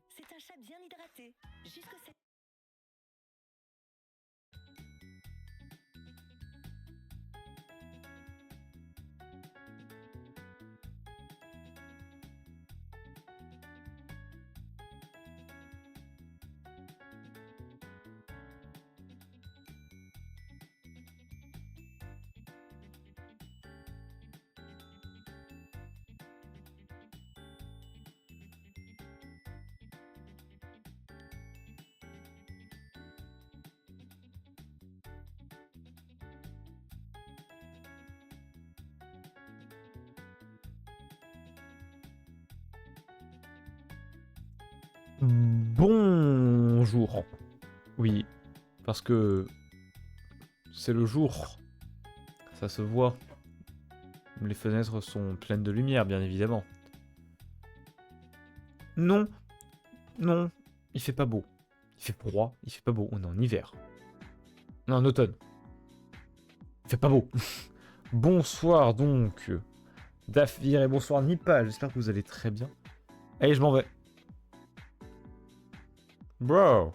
C'est un chat bien hydraté. Jusqu'au 7. Bonjour. Oui, parce que c'est le jour. Ça se voit. Les fenêtres sont pleines de lumière, bien évidemment. Non, non, il fait pas beau. Il fait froid, il fait pas beau. On est en hiver. On est en automne. Il fait pas beau. Bonsoir donc, Dafir, et bonsoir Nipal. J'espère que vous allez très bien. Allez, je m'en vais. Bro.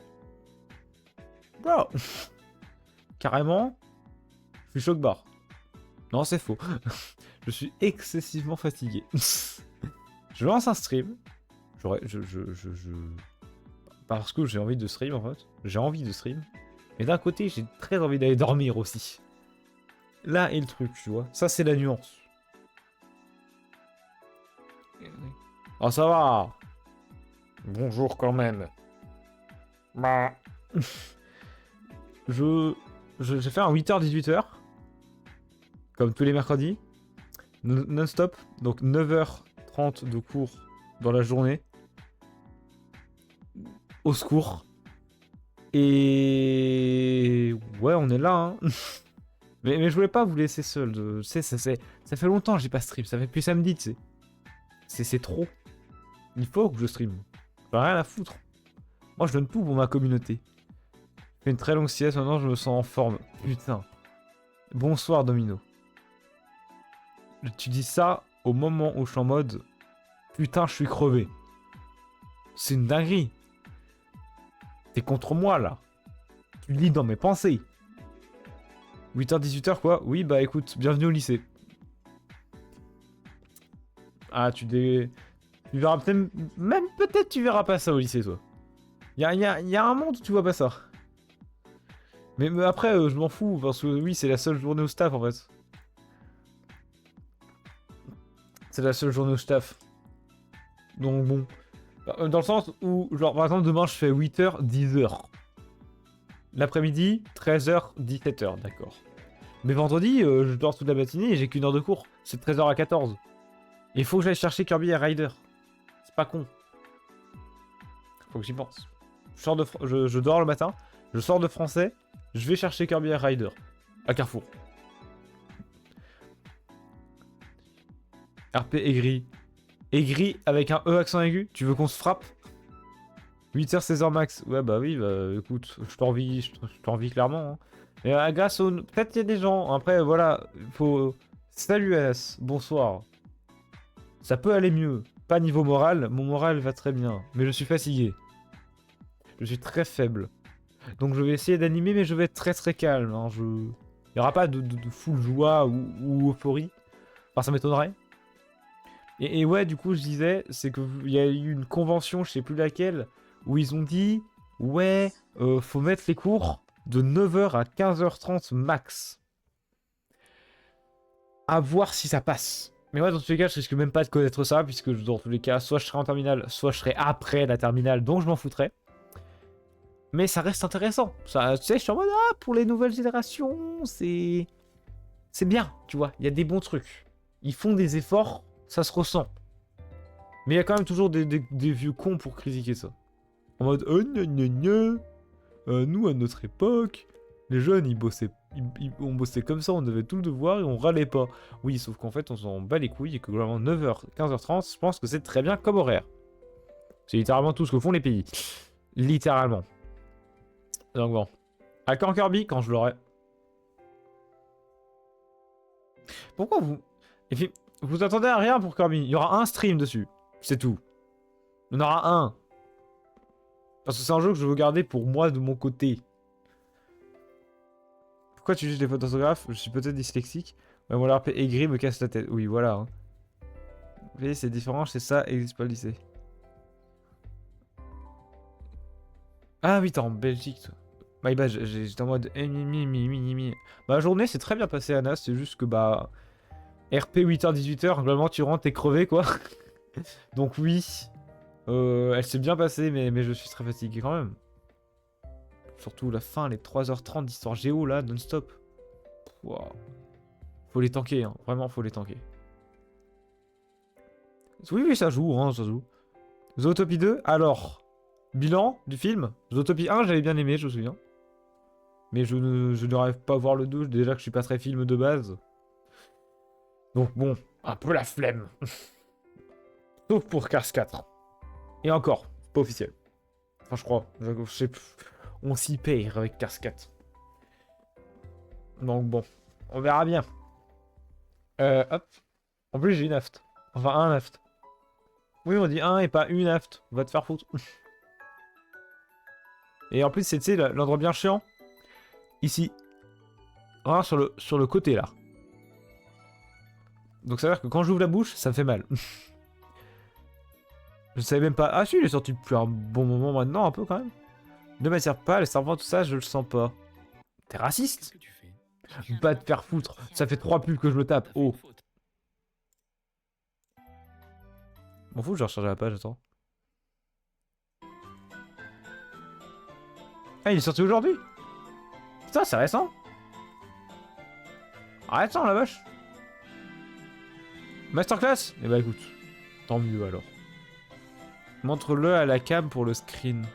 Bro. Carrément, je suis choc barre. Non, c'est faux. Je suis excessivement fatigué. Je lance un stream. Parce que j'ai envie de stream en fait. J'ai envie de stream. Mais d'un côté, j'ai très envie d'aller dormir aussi. Là est le truc, tu vois. Ça, c'est la nuance. Oh, ça va. Bonjour quand même. Bah. J'ai fait un 8h-18h. Comme tous les mercredis. Non-stop. Donc 9h30 de cours dans la journée. Au secours. Et... ouais, on est là, hein. mais je voulais pas vous laisser seul. Ça fait longtemps que j'ai pas stream. Ça fait depuis samedi, tu sais. C'est trop. Il faut que je stream. J'ai rien à foutre. Moi, je donne tout pour ma communauté. Je fais une très longue sieste. Maintenant, je me sens en forme. Putain. Bonsoir, Domino. Tu dis ça au moment où je suis en mode... putain, je suis crevé. C'est une dinguerie. T'es contre moi, là. Tu lis dans mes pensées. 8h-18h quoi? Oui, bah écoute, bienvenue au lycée. Ah, tu verras peut-être... même peut-être tu verras pas ça au lycée, toi. Y a un monde où tu vois pas ça. Mais après, je m'en fous, parce que oui, c'est la seule journée au staff, en fait. C'est la seule journée au staff. Donc bon. Dans le sens où, genre, par exemple, demain, je fais 8h, 10h. L'après-midi, 13h, 17h, d'accord. Mais vendredi, je dors toute la matinée et j'ai qu'une heure de cours. C'est de 13h à 14h. Il faut que j'aille chercher Kirby et Ryder. C'est pas con. Faut que j'y pense. Je dors le matin, je sors de français, je vais chercher Kirby et Ryder. À Carrefour. RP aigri. Aigri avec un E accent aigu. Tu veux qu'on se frappe? 8h, 16h max. Ouais, bah oui, bah écoute, je t'envie clairement. Hein. Et grâce au... peut-être qu'il y a des gens. Après, voilà, faut... Salut S, bonsoir. Ça peut aller mieux. Pas niveau moral, mon moral va très bien. Mais je suis fatigué. Je suis très faible. Donc je vais essayer d'animer, mais je vais être très très calme. Hein. Il n'y aura pas de full joie ou euphorie. Enfin, ça m'étonnerait. Et ouais, du coup, je disais, c'est qu'il y a eu une convention, je sais plus laquelle, où ils ont dit, ouais, faut mettre les cours de 9h à 15h30 max. À voir si ça passe. Mais ouais, dans tous les cas, je risque même pas de connaître ça, puisque dans tous les cas, soit je serai en terminale, soit je serai après la terminale, donc je m'en foutrais. Mais ça reste intéressant. Ça, tu sais, je suis en mode, ah, pour les nouvelles générations, c'est bien, tu vois, il y a des bons trucs. Ils font des efforts, ça se ressent. Mais il y a quand même toujours des vieux cons pour critiquer ça. En mode, oh, gna gna gna. Nous, à notre époque, les jeunes, ils bossaient, on bossait comme ça, on devait tout le devoir et on râlait pas. Oui, sauf qu'en fait, on s'en bat les couilles et que globalement, 9h, 15h30, je pense que c'est très bien comme horaire. C'est littéralement tout ce que font les pays. Littéralement. Donc bon. À quand Kirby? Quand je l'aurai. Pourquoi vous... Et puis, vous attendez à rien pour Kirby. Il y aura un stream dessus. C'est tout. Il y en aura un. Parce que c'est un jeu que je veux garder pour moi de mon côté. Pourquoi tu juges les fautes d'orthographe? Je suis peut-être dyslexique. Ouais, mon RP aigri me casse la tête. Oui, voilà. Hein. Vous voyez, c'est différent, c'est ça, existe pas le lycée. Ah oui, t'es en Belgique, toi. My bad, j'étais en mode... Ma journée s'est très bien passée, Anna, c'est juste que, bah... RP 8h, 18h, globalement, tu rentres, t'es crevé, quoi. Donc oui, elle s'est bien passée, mais je suis très fatigué quand même. Surtout la fin, les 3h30 d'histoire géo, là, non-stop. Wow. Faut les tanker, hein. Vraiment, faut les tanker. Oui, oui, ça joue, hein, ça joue. Zootopie 2, alors... Bilan du film. Zootopie 1, j'avais bien aimé, je me souviens. Mais je n'arrive pas à voir le 2, déjà que je suis pas très film de base. Donc bon, un peu la flemme. Sauf pour Cars 4. Et encore, pas officiel. Enfin, je crois. Je sais, on s'y paye avec Cars 4. Donc bon, on verra bien. Hop. En plus, j'ai une aft. Enfin, un aft. Oui, on dit un et pas une aft. Va te faire foutre. Et en plus, c'est, tu sais, l'endroit bien chiant. Ici. Voilà, sur le côté, là. Donc ça veut dire que quand j'ouvre la bouche, ça me fait mal. Je savais même pas... Ah si, il est sorti depuis un bon moment maintenant, un peu quand même. Ne m'attire pas, le servant, tout ça, je le sens pas. T'es raciste? Pas te faire foutre. Ça fait 3 pubs que je me tape. Oh. M'en fous, je vais recharger la page, attends. Ah, il est sorti aujourd'hui? Putain, c'est récent. Récent, la vache. Masterclass? Eh bah écoute, tant mieux alors. Montre-le à la cam pour le screen.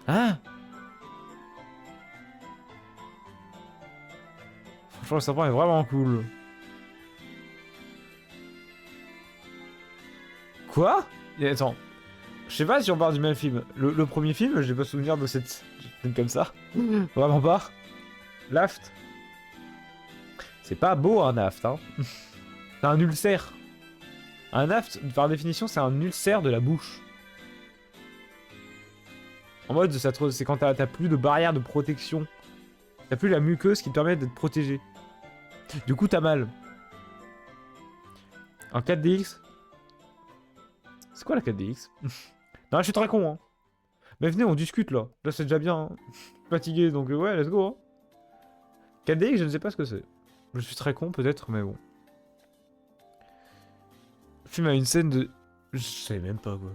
Ah! Franchement, le serpent est vraiment cool. Quoi? Et attends. Je sais pas si on parle du même film. Le premier film, j'ai pas souvenir de cette scène comme ça. Vraiment pas. L'aft. C'est pas beau un aft, hein. C'est un ulcère. Un aft, par définition, c'est un ulcère de la bouche. En mode, c'est quand t'as plus de barrière de protection. T'as plus la muqueuse qui te permet d'être protégé. Du coup, t'as mal. En 4DX. C'est quoi la 4DX? Non, je suis très con, hein. Mais venez, on discute, là. Là, c'est déjà bien, hein. Je suis fatigué, donc ouais, let's go, hein. 4DX, je ne sais pas ce que c'est. Je suis très con, peut-être, mais bon. Le film a une scène de... Je savais même pas, quoi.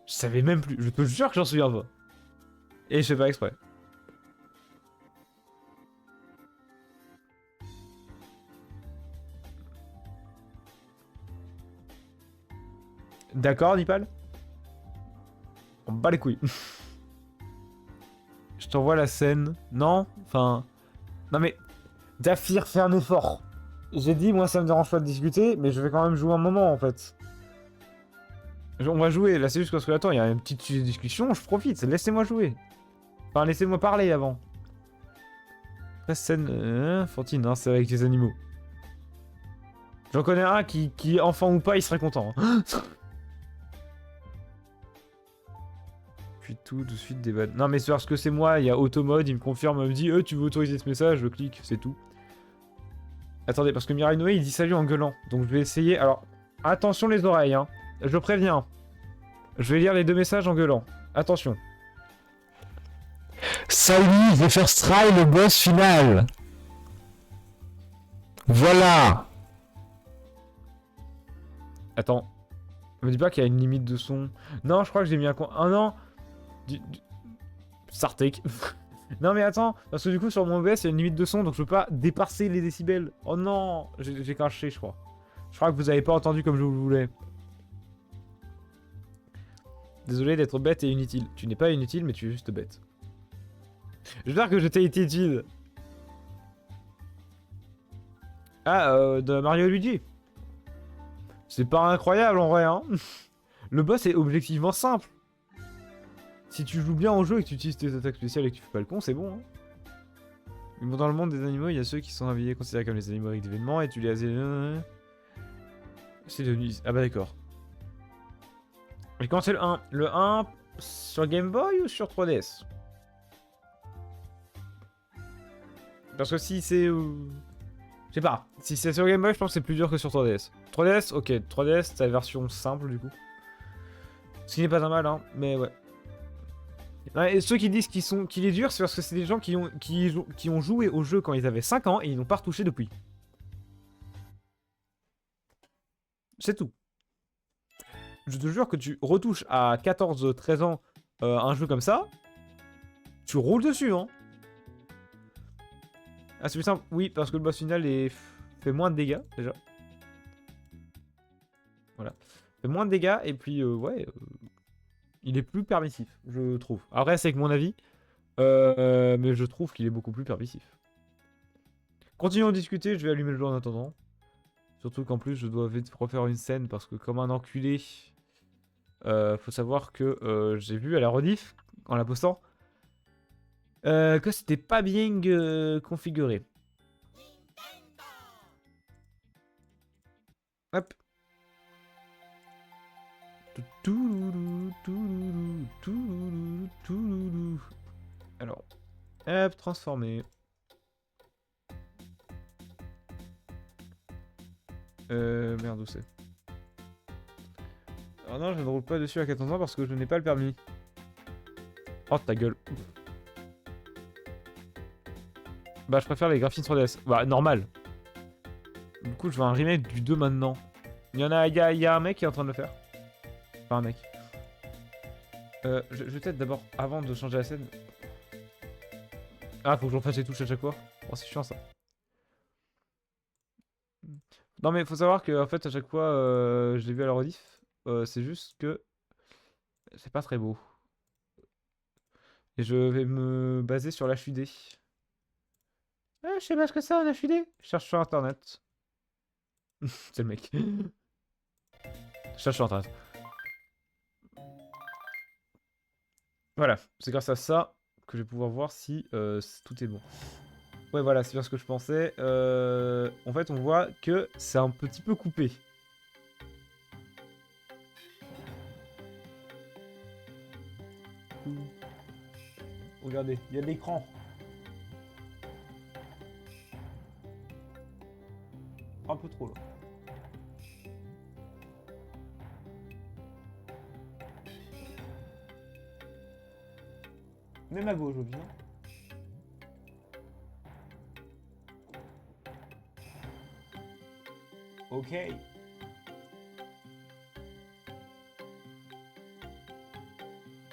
Je savais même plus. Je te jure que j'en souviens pas. Et je fais pas exprès. D'accord, Nipal? On bat les couilles. Je t'envoie la scène. Non? Enfin... Non mais... Zafir, fais un effort. J'ai dit, moi ça me dérange pas de discuter, mais je vais quand même jouer un moment en fait. On va jouer, là c'est juste parce que attends, il y a un petit sujet de discussion, je profite, laissez-moi jouer. Enfin, laissez-moi parler avant. La scène... Fantine, hein, c'est avec les animaux. J'en connais un qui, enfant ou pas, il serait content. Hein. Puis tout de suite des vannes. Non mais c'est parce que c'est moi, il y a automode, il me confirme, il me dit tu veux autoriser ce message, je clique, c'est tout. Attendez, parce que Mirai Noé il dit salut en gueulant. Donc je vais essayer. Alors, attention les oreilles, hein. Je préviens. Je vais lire les deux messages en gueulant. Attention. Salut, The First Try, le boss final. Voilà. Attends. Me dis pas qu'il y a une limite de son. Non, je crois que j'ai mis un con. Ah non. Sartek. Non mais attends, parce que du coup sur mon OBS il y a une limite de son donc je peux pas dépasser les décibels. Oh non, j'ai caché je crois. Je crois que vous avez pas entendu comme je vous le voulais. Désolé d'être bête et inutile. Tu n'es pas inutile mais tu es juste bête. J'espère que j'étais utile. Ah, de Mario et Luigi. C'est pas incroyable en vrai hein. Le boss est objectivement simple. Si tu joues bien au jeu et que tu utilises tes attaques spéciales et que tu fais pas le con, c'est bon. Hein. Mais bon, dans le monde des animaux, il y a ceux qui sont habillés considérés comme les animaux avec des événements et tu les as... C'est devenu... Ah bah d'accord. J'ai commencé le 1. Le 1 sur Game Boy ou sur 3DS? Parce que si c'est... je sais pas. Si c'est sur Game Boy, je pense que c'est plus dur que sur 3DS. 3DS, ok. 3DS, c'est la version simple du coup. Ce qui n'est pas un mal, hein. Mais ouais. Ouais, et ceux qui disent qu'il est dur, c'est parce que c'est des gens qui ont joué au jeu quand ils avaient 5 ans et ils n'ont pas retouché depuis. C'est tout. Je te jure que tu retouches à 14-13 ans un jeu comme ça, tu roules dessus, hein. Ah, c'est plus simple. Oui, parce que le boss final fait moins de dégâts, déjà. Voilà. Fait moins de dégâts, et puis, ouais... il est plus permissif, je trouve. Après, c'est que mon avis. Mais je trouve qu'il est beaucoup plus permissif. Continuons à discuter, je vais allumer le jeu en attendant. Surtout qu'en plus, je dois vite refaire une scène, parce que comme un enculé... faut savoir que j'ai vu à la rediff, en la postant, que c'était pas bien configuré. Hop. Alors, hop, transformer. Merde, où c'est? Oh non, je ne roule pas dessus à 14 ans parce que je n'ai pas le permis. Oh, ta gueule. Bah, je préfère les graphismes 3DS. Bah, normal. Du coup, je veux un remake du 2 maintenant. Il y a un mec qui est en train de le faire. Enfin, un mec. Je vais peut-être d'abord, avant de changer la scène... Ah, faut que je refasse les touches à chaque fois. Oh, c'est chiant, ça. Non, mais faut savoir que, en fait, à chaque fois, je l'ai vu à la rediff. C'est juste que... c'est pas très beau. Et je vais me baser sur l'HUD. Je sais pas ce que c'est un HUD. Je cherche sur internet. C'est le mec. Je cherche sur internet. Voilà, c'est grâce à ça que je vais pouvoir voir si tout est bon. Ouais, voilà, c'est bien ce que je pensais. En fait, on voit que c'est un petit peu coupé. Regardez, il y a de l'écran. Un peu trop, là. Même à gauche, bien. Ok.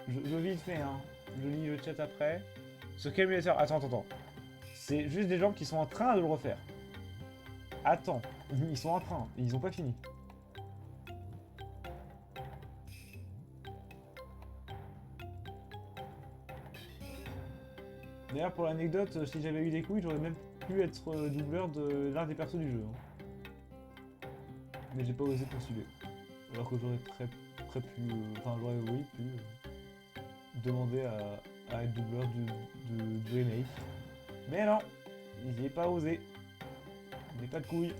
Je vite fait, hein. Je lis le chat après. Ce calculateur... Attends. C'est juste des gens qui sont en train de le refaire. Attends. Ils sont en train. Ils ont pas fini. D'ailleurs, pour l'anecdote, si j'avais eu des couilles, j'aurais même pu être doubleur de l'un des persos du jeu. Hein. Mais j'ai pas osé poursuivre. Alors que j'aurais très pu... Enfin, j'aurais, oui, pu demander à être doubleur du remake. Mais non, j'ai pas osé. J'ai pas de couilles.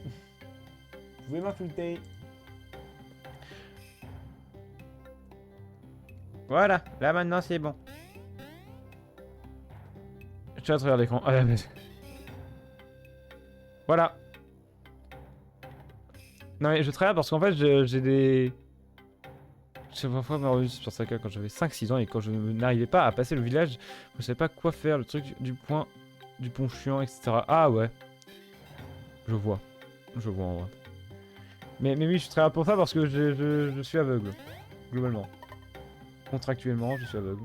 Vous pouvez m'insulter. Voilà, là maintenant c'est bon. Je suis à travers l'écran. Ah, mais... Voilà. Non mais je travaille parce qu'en fait j'ai des... J'ai parfois me sur ça quand j'avais 5-6 ans et quand je n'arrivais pas à passer le village, je savais pas quoi faire, le truc du pont chiant, etc. Ah ouais. Je vois en vrai. Mais oui, je suis très pour ça parce que je suis aveugle, globalement. Contractuellement, je suis aveugle.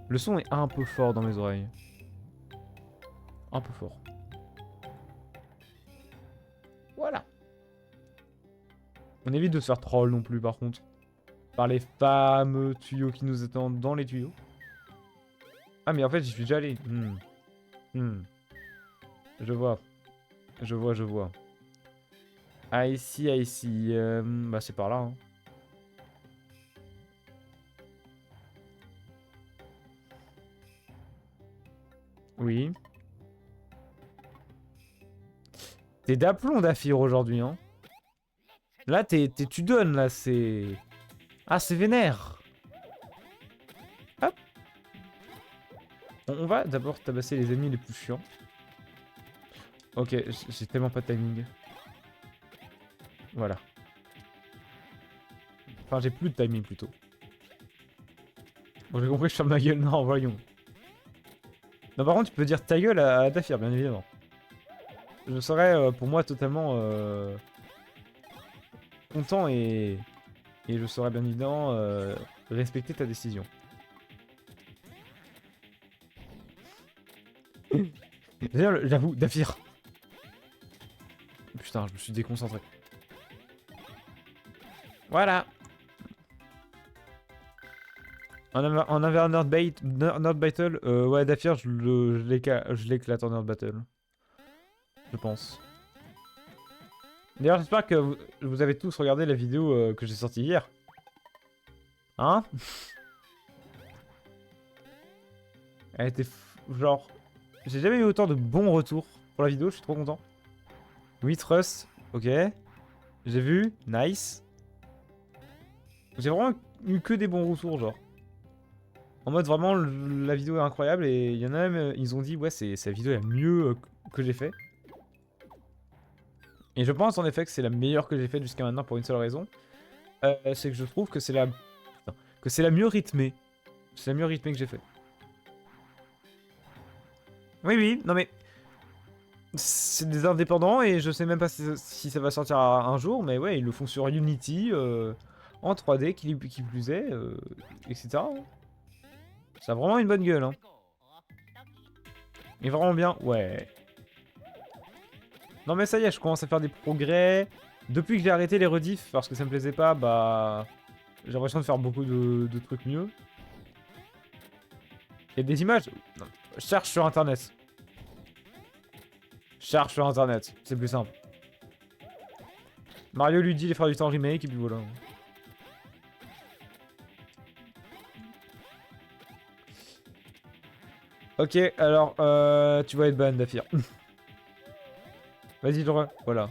Le son est un peu fort dans mes oreilles. Un peu fort. Voilà. On évite de se faire troll non plus par contre. Par les fameux tuyaux qui nous attendent dans les tuyaux. Ah mais en fait j'y suis déjà allé. Je vois. Je vois. Ah ici. Bah c'est par là. Hein. Oui. T'es d'aplomb d'Aphir aujourd'hui, hein. Là, tu donnes, là, c'est... Ah, c'est vénère. Hop. On va d'abord tabasser les ennemis les plus chiants. Ok, j'ai tellement pas de timing. Voilà. Enfin, j'ai plus de timing plutôt. Bon, j'ai compris que je ferme ma gueule. Non, voyons. Non, par contre, tu peux dire ta gueule à Dafir, bien évidemment. Je serais pour moi totalement content et je saurais bien évidemment respecter ta décision. D'ailleurs, j'avoue, Dafir. Putain, je me suis déconcentré. Voilà. En avait un Nerd Battle. Ouais, Dafir, je l'éclate en Nerd Battle. Je pense. D'ailleurs, j'espère que vous avez tous regardé la vidéo que j'ai sortie hier. Hein? Elle était genre... J'ai jamais eu autant de bons retours pour la vidéo, je suis trop content. Oui, Trust, ok. J'ai vu, nice. J'ai vraiment eu que des bons retours, genre. En mode vraiment, la vidéo est incroyable et il y en a même, ils ont dit, ouais, c'est la vidéo la mieux que j'ai fait. Et je pense en effet que c'est la meilleure que j'ai faite jusqu'à maintenant pour une seule raison. C'est que je trouve que c'est la... Putain, que c'est la mieux rythmée. C'est la mieux rythmée que j'ai fait. Oui, oui, non mais... C'est des indépendants et je sais même pas si ça va sortir un jour, mais ouais, ils le font sur Unity, en 3D, qui plus est, etc. Ça a vraiment une bonne gueule, hein. Et vraiment bien, ouais. Non mais ça y est, je commence à faire des progrès. Depuis que j'ai arrêté les rediffs, parce que ça me plaisait pas, bah... J'ai l'impression de faire beaucoup de trucs mieux. Il y a des images... Non, je cherche sur internet. Cherche sur internet, c'est plus simple. Mario Luigi, les frères du temps remake, et puis voilà. Ok, alors, tu vas être ban, Dafir. Vas-y, je voilà.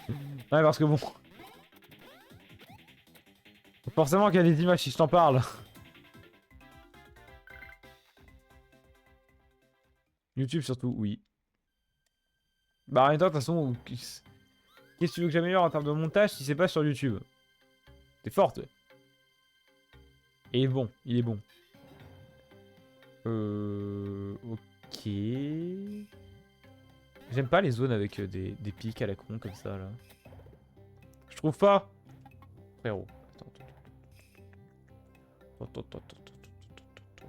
Ouais, parce que bon... Forcément qu'il y a des images si je t'en parle. YouTube surtout, oui. Bah en même temps, de toute façon, qu'est-ce que tu veux que j'améliore en termes de montage si c'est pas sur YouTube? T'es forte. Et bon, il est bon. Ok. J'aime pas les zones avec des pics à la con comme ça, là. Je trouve pas. Frérot.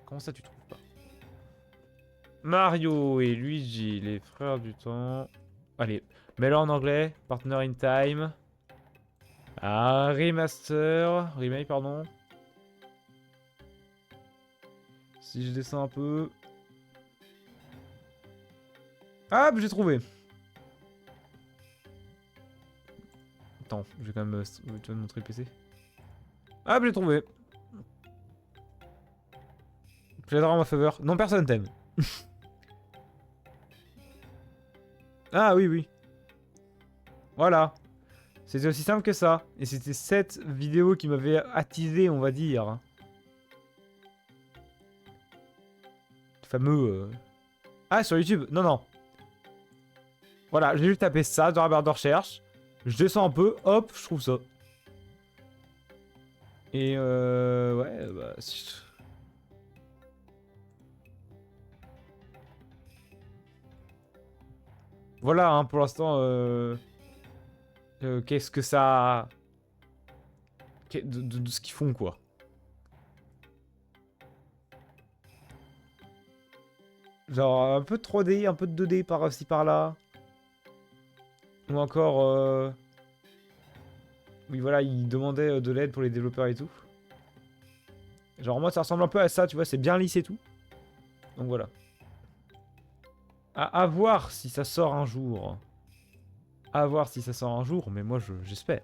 Comment ça tu trouves pas? Mario et Luigi, les frères du temps. Allez, mets-le en anglais. Partner in time. Ah, remaster. Remake, pardon. Si je descends un peu. Ah, j'ai trouvé. Attends, je vais quand même... Tu vas me montrer le PC. Ah, j'ai trouvé. J'adore en ma faveur. Non, personne t'aime. Ah oui, oui. Voilà. C'était aussi simple que ça. Et c'était cette vidéo qui m'avait attisé, on va dire. Le fameux... Ah, sur YouTube. Non, non. Voilà, j'ai juste tapé ça dans la barre de recherche. Je descends un peu, hop, je trouve ça. Et ouais, bah... Voilà, hein, pour l'instant, qu'est-ce que ça... De ce qu'ils font, quoi. Genre, un peu de 3D, un peu de 2D par-ci, par-là. Ou encore... Oui, voilà, ils demandaient de l'aide pour les développeurs et tout. Genre, moi, ça ressemble un peu à ça, tu vois, c'est bien lisse et tout. Donc, voilà. À voir si ça sort un jour. À voir si ça sort un jour, mais moi, j'espère.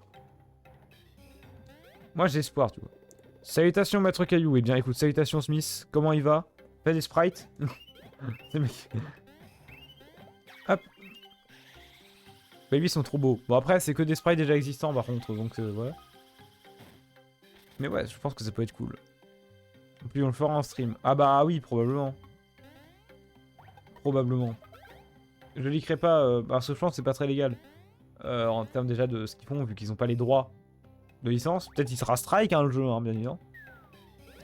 Moi, j'ai espoir, tu vois. Salutations, Maître Caillou. Eh bien, écoute, salutations, Smith. Comment il va? Fais des sprites. Ces mecs. Hop. Baby, ils sont trop beaux. Bon, après, c'est que des sprites déjà existants, par contre, donc voilà. Mais ouais, je pense que ça peut être cool. Puis on le fera en stream. Ah bah oui, probablement. Probablement. Je leakerai pas, parce que je pense que c'est pas très légal. En termes déjà de ce qu'ils font, vu qu'ils ont pas les droits de licence. Peut-être il sera strike hein, le jeu, hein, bien évidemment.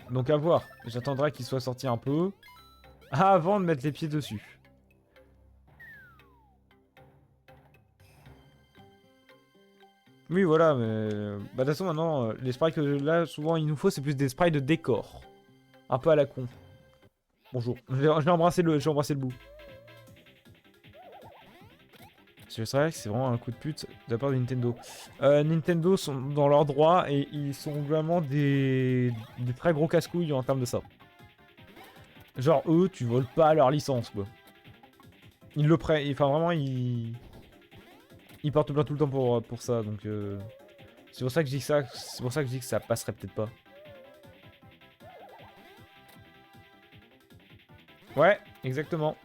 Donc à voir. J'attendrai qu'il soit sorti un peu avant de mettre les pieds dessus. Oui, voilà, mais... Bah, de toute façon, maintenant, les sprites que là, souvent, il nous faut, c'est plus des sprites de décor. Un peu à la con. Bonjour. J'ai embrassé le bout. C'est vrai que c'est vraiment un coup de pute de la part de Nintendo. Nintendo sont dans leurs droits et ils sont vraiment des très gros casse-couilles en termes de ça. Genre, eux, tu voles pas leur licence, quoi. Ils le prennent, enfin vraiment, ils portent plainte tout le temps pour ça, donc c'est pour ça que je dis que ça, c'est pour ça que je dis que ça passerait peut-être pas. Ouais, exactement.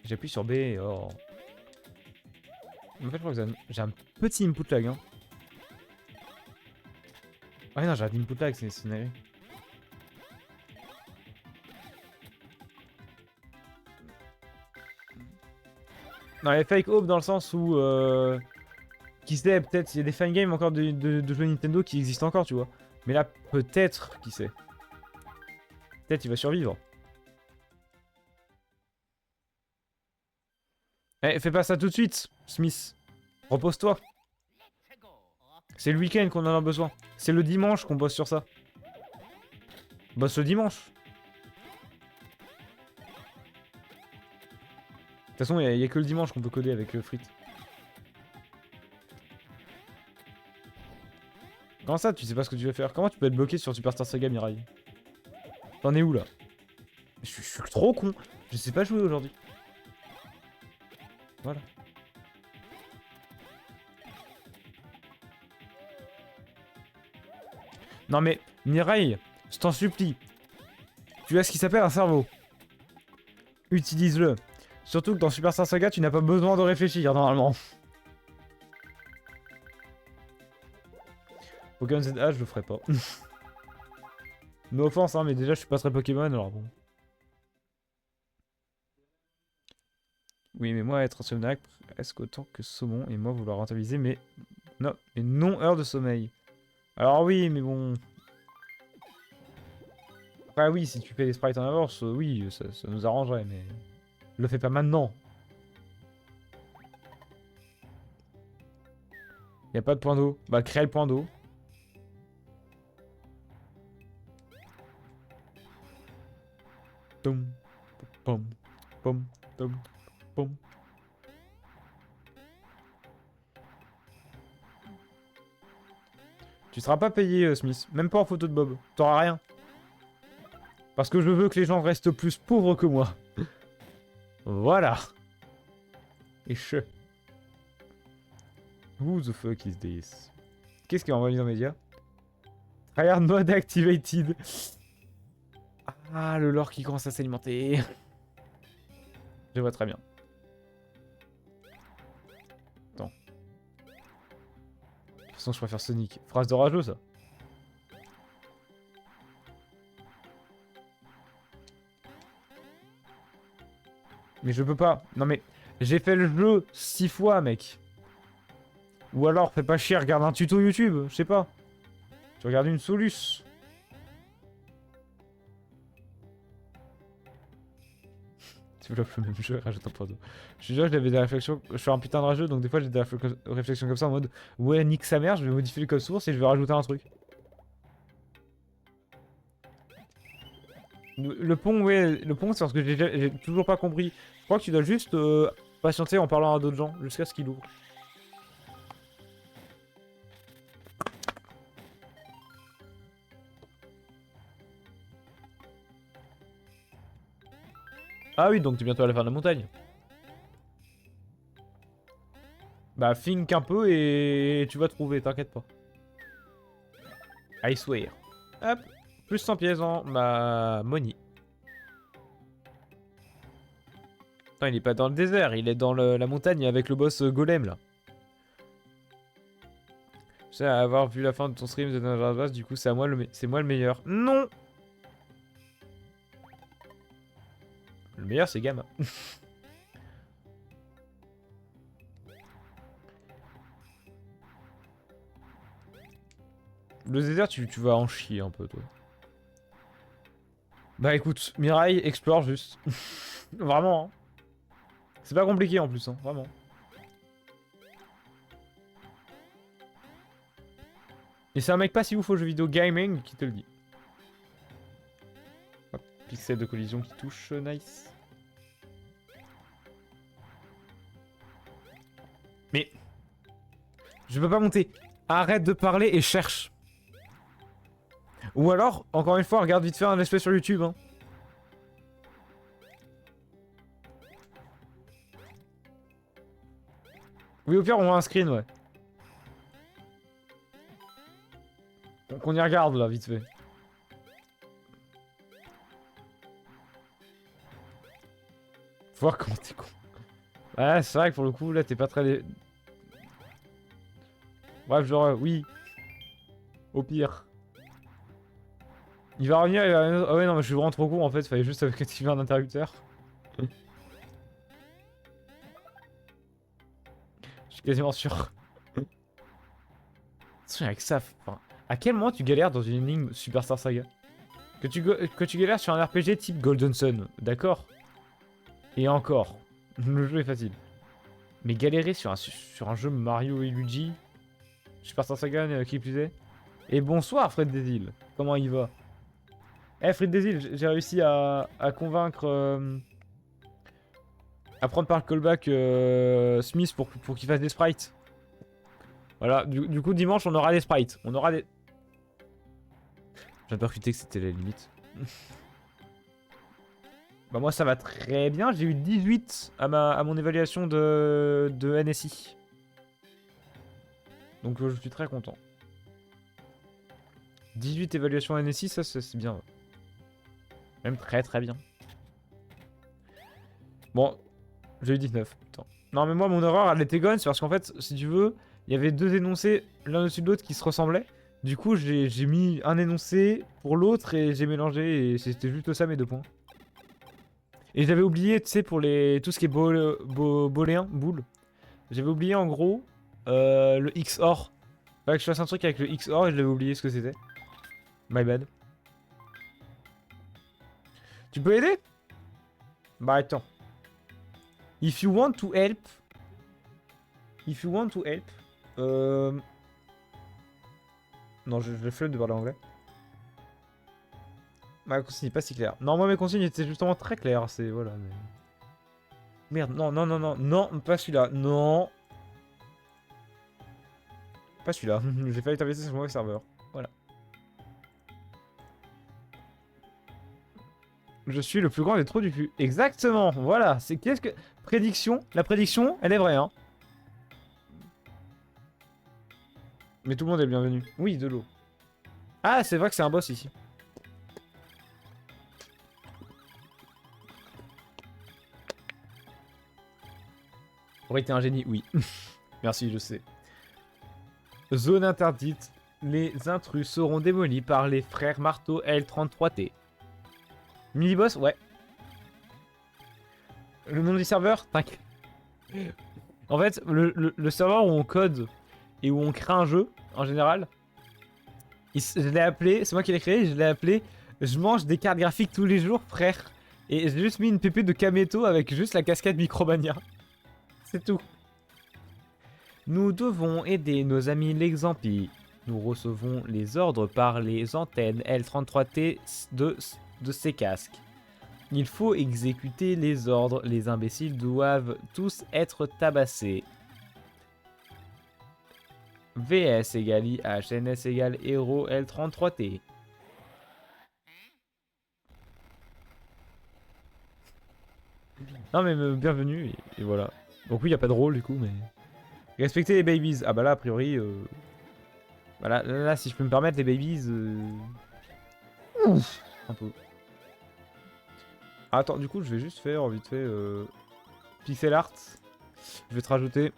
J'appuie sur B, oh. En fait, je crois que j'ai un petit input lag, hein. Ah non, j'ai un input lag, c'est une année. Non, les fake hope dans le sens où... qui sait, peut-être, il y a des fangames encore de jeux Nintendo qui existent encore, tu vois. Mais là, peut-être, qui sait. Peut-être il va survivre. Eh, fais pas ça tout de suite, Smith. Repose-toi. C'est le week-end qu'on en a besoin. C'est le dimanche qu'on bosse sur ça. Bosse le dimanche. De toute façon, il y a que le dimanche qu'on peut coder avec Frit. Comment ça, tu sais pas ce que tu veux faire? Comment tu peux être bloqué sur Superstar Saga Mirai? T'en es où là? Je suis trop con. Je sais pas jouer aujourd'hui. Voilà. Non mais, Mirai, je t'en supplie. Tu as ce qui s'appelle un cerveau. Utilise-le. Surtout que dans Superstar Saga, tu n'as pas besoin de réfléchir normalement. Pokémon ZH, je le ferai pas. No offense, hein, mais déjà, je suis pas très Pokémon, alors bon. Oui, mais moi, être insomniaque, est-ce qu'autant que saumon et moi vouloir rentabiliser mais non heures de sommeil. Alors oui, mais bon... Après oui, si tu fais des sprites en avance, oui, ça nous arrangerait, mais... Le fais pas maintenant. Y a pas de point d'eau. Bah, crée le point d'eau. Tom, pom, pom, tom, pom. Tu seras pas payé, Smith. Même pas en photo de Bob. T'auras rien. Parce que je veux que les gens restent plus pauvres que moi. Voilà. Et che. Who the fuck is this? Qu'est-ce qu'il a envoyé dans les médias? Tryhard mode activated. Ah, le lore qui commence à s'alimenter. Je vois très bien. Attends. De toute façon, je préfère Sonic. Phrase de rageux, ça. Mais je peux pas. Non mais, j'ai fait le jeu 6 fois, mec. Ou alors, fais pas chier, regarde un tuto YouTube. Je sais pas. Tu regardes une soluce. Tu développes le même jeu et rajoute un point d'eau. Je suis sûr que j'avais des réflexions. Je suis un putain de rageux, donc des fois j'ai des réflexions comme ça en mode ouais, nique sa mère, je vais modifier le code source et je vais rajouter un truc. Le pont, ouais, le pont, c'est parce que j'ai toujours pas compris. Je crois que tu dois juste patienter en parlant à d'autres gens jusqu'à ce qu'il ouvre. Ah oui, donc t'es bientôt à la fin de la montagne. Bah, think un peu et tu vas trouver, t'inquiète pas. I swear. Hop, plus 100 pièces en ma money. Attends, il est pas dans le désert, il est dans la montagne avec le boss golem là. Je sais avoir vu la fin de ton stream de Ninja Bass, du coup c'est moi le meilleur. Non. Le meilleur c'est Gamma. Le désert tu vas en chier un peu toi. Bah écoute, Mirai explore juste. Vraiment hein. C'est pas compliqué en plus hein, vraiment. Et c'est un mec pas si ouf aux jeux vidéo gaming qui te le dit. Hop, pixel de collision qui touche, nice. Mais... Je peux pas monter. Arrête de parler et cherche. Ou alors, encore une fois, regarde vite fait un espèce sur YouTube. Hein. Oui, au pire, on voit un screen, ouais. Donc on y regarde, là, vite fait. Faut voir comment t'es con. Ouais, c'est vrai que pour le coup, là, t'es pas très... Bref, genre, oui. Au pire. Il va revenir, il va... Ah ouais, non, mais je suis vraiment trop con, en fait. Fallait juste activer un interrupteur. Je suis quasiment sûr. Attention, avec ça... Enfin, à quel moment tu galères dans une énigme Superstar Saga que tu galères sur un RPG type Golden Sun, d'accord. Et encore. Le jeu est facile. Mais galérer sur un jeu Mario et Luigi... Superstar Saga, qui plus est. Et bonsoir, Fred Desil. Comment il va? Eh, Fred Desil, j'ai réussi à convaincre... à prendre par le callback Smith pour qu'il fasse des sprites. Voilà, du coup, dimanche, on aura des sprites. On aura des... J'ai percuté que c'était la limite. Bah moi, ça va très bien. J'ai eu 18 à mon évaluation de NSI. Donc je suis très content. 18 évaluations NSI, ça c'est bien. Même très très bien. Bon, j'ai eu 19. Putain. Non mais moi mon erreur elle était gonne, c'est parce qu'en fait, si tu veux, il y avait deux énoncés l'un au-dessus de l'autre qui se ressemblaient. Du coup j'ai mis un énoncé pour l'autre et j'ai mélangé et c'était juste ça mes 2 points. Et j'avais oublié, tu sais, pour tout ce qui est booléen, boule. J'avais oublié en gros le XOR. Fallait que je fasse un truc avec le XOR et je l'avais oublié ce que c'était. My bad. Tu peux aider? Bah attends. If you want to help. If you want to help. Non, je flemme de parler anglais. Ma consigne n'est pas si claire. Non, moi mes consignes étaient justement très claires. C'est voilà. Mais... Merde, non, non, non, non, non, pas celui-là. Non. Pas celui-là. J'ai failli t'inviter sur le mauvais serveur. Voilà. Je suis le plus grand des trous du cul. Exactement. Voilà. C'est qu'est-ce que... Prédiction. La prédiction, elle est vraie, hein. Mais tout le monde est le bienvenu. Oui, de l'eau. Ah, c'est vrai que c'est un boss ici. Aurait été un génie, oui. Merci, je sais. Zone interdite. Les intrus seront démolis par les frères marteau L33T. Mini-boss, ouais. Le nom du serveur, t'inquiète. En fait, le serveur où on code et où on crée un jeu, en général, je l'ai appelé, c'est moi qui l'ai créé, je l'ai appelé Je mange des cartes graphiques tous les jours, frère. Et j'ai juste mis une pépé de Kameto avec juste la cascade Micromania. C'est tout. Nous devons aider nos amis l'exempi. Nous recevons les ordres par les antennes L33T de ces casques. Il faut exécuter les ordres. Les imbéciles doivent tous être tabassés. VS égale IH, NS égale Hero L33T. Non mais bienvenue et voilà. Donc oui, il n'y a pas de rôle du coup, mais... Respecter les babies. Ah bah là, a priori... Voilà, là, si je peux me permettre, les babies... Ouf, un peu. Ah, attends, du coup, je vais juste faire vite fait... Pixel art. Je vais te rajouter...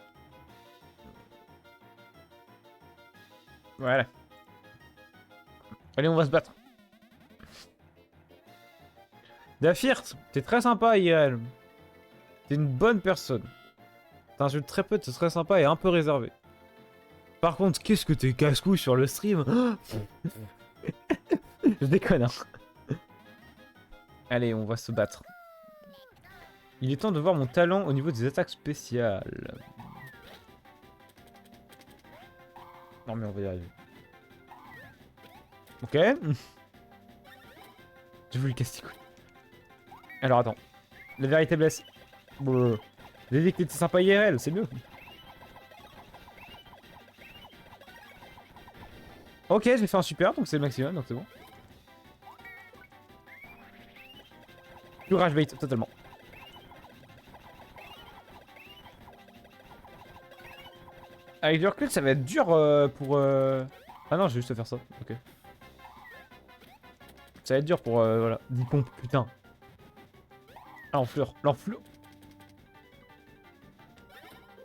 Voilà. Allez, on va se battre. Dafirt, t'es très sympa, IRL. T'es une bonne personne. T'insultes très peu, t'es très sympa et un peu réservé. Par contre, qu'est-ce que t'es casse-couille sur le stream? Je déconne, hein. Allez, on va se battre. Il est temps de voir mon talent au niveau des attaques spéciales. Non mais on va y arriver. Ok. J'ai voulu le casse. Alors attends. La vérité blesse. Bon, j'ai dit que t'étais sympa IRL, c'est mieux. Ok, j'ai fait un super, donc c'est le maximum, donc c'est bon. Plus rage bait, totalement. Avec du recul, ça va être dur pour... Ah non, je vais juste faire ça, ok. Ça va être dur pour... voilà, 10 pompes, putain. Ah, l'enflure, l'enflure.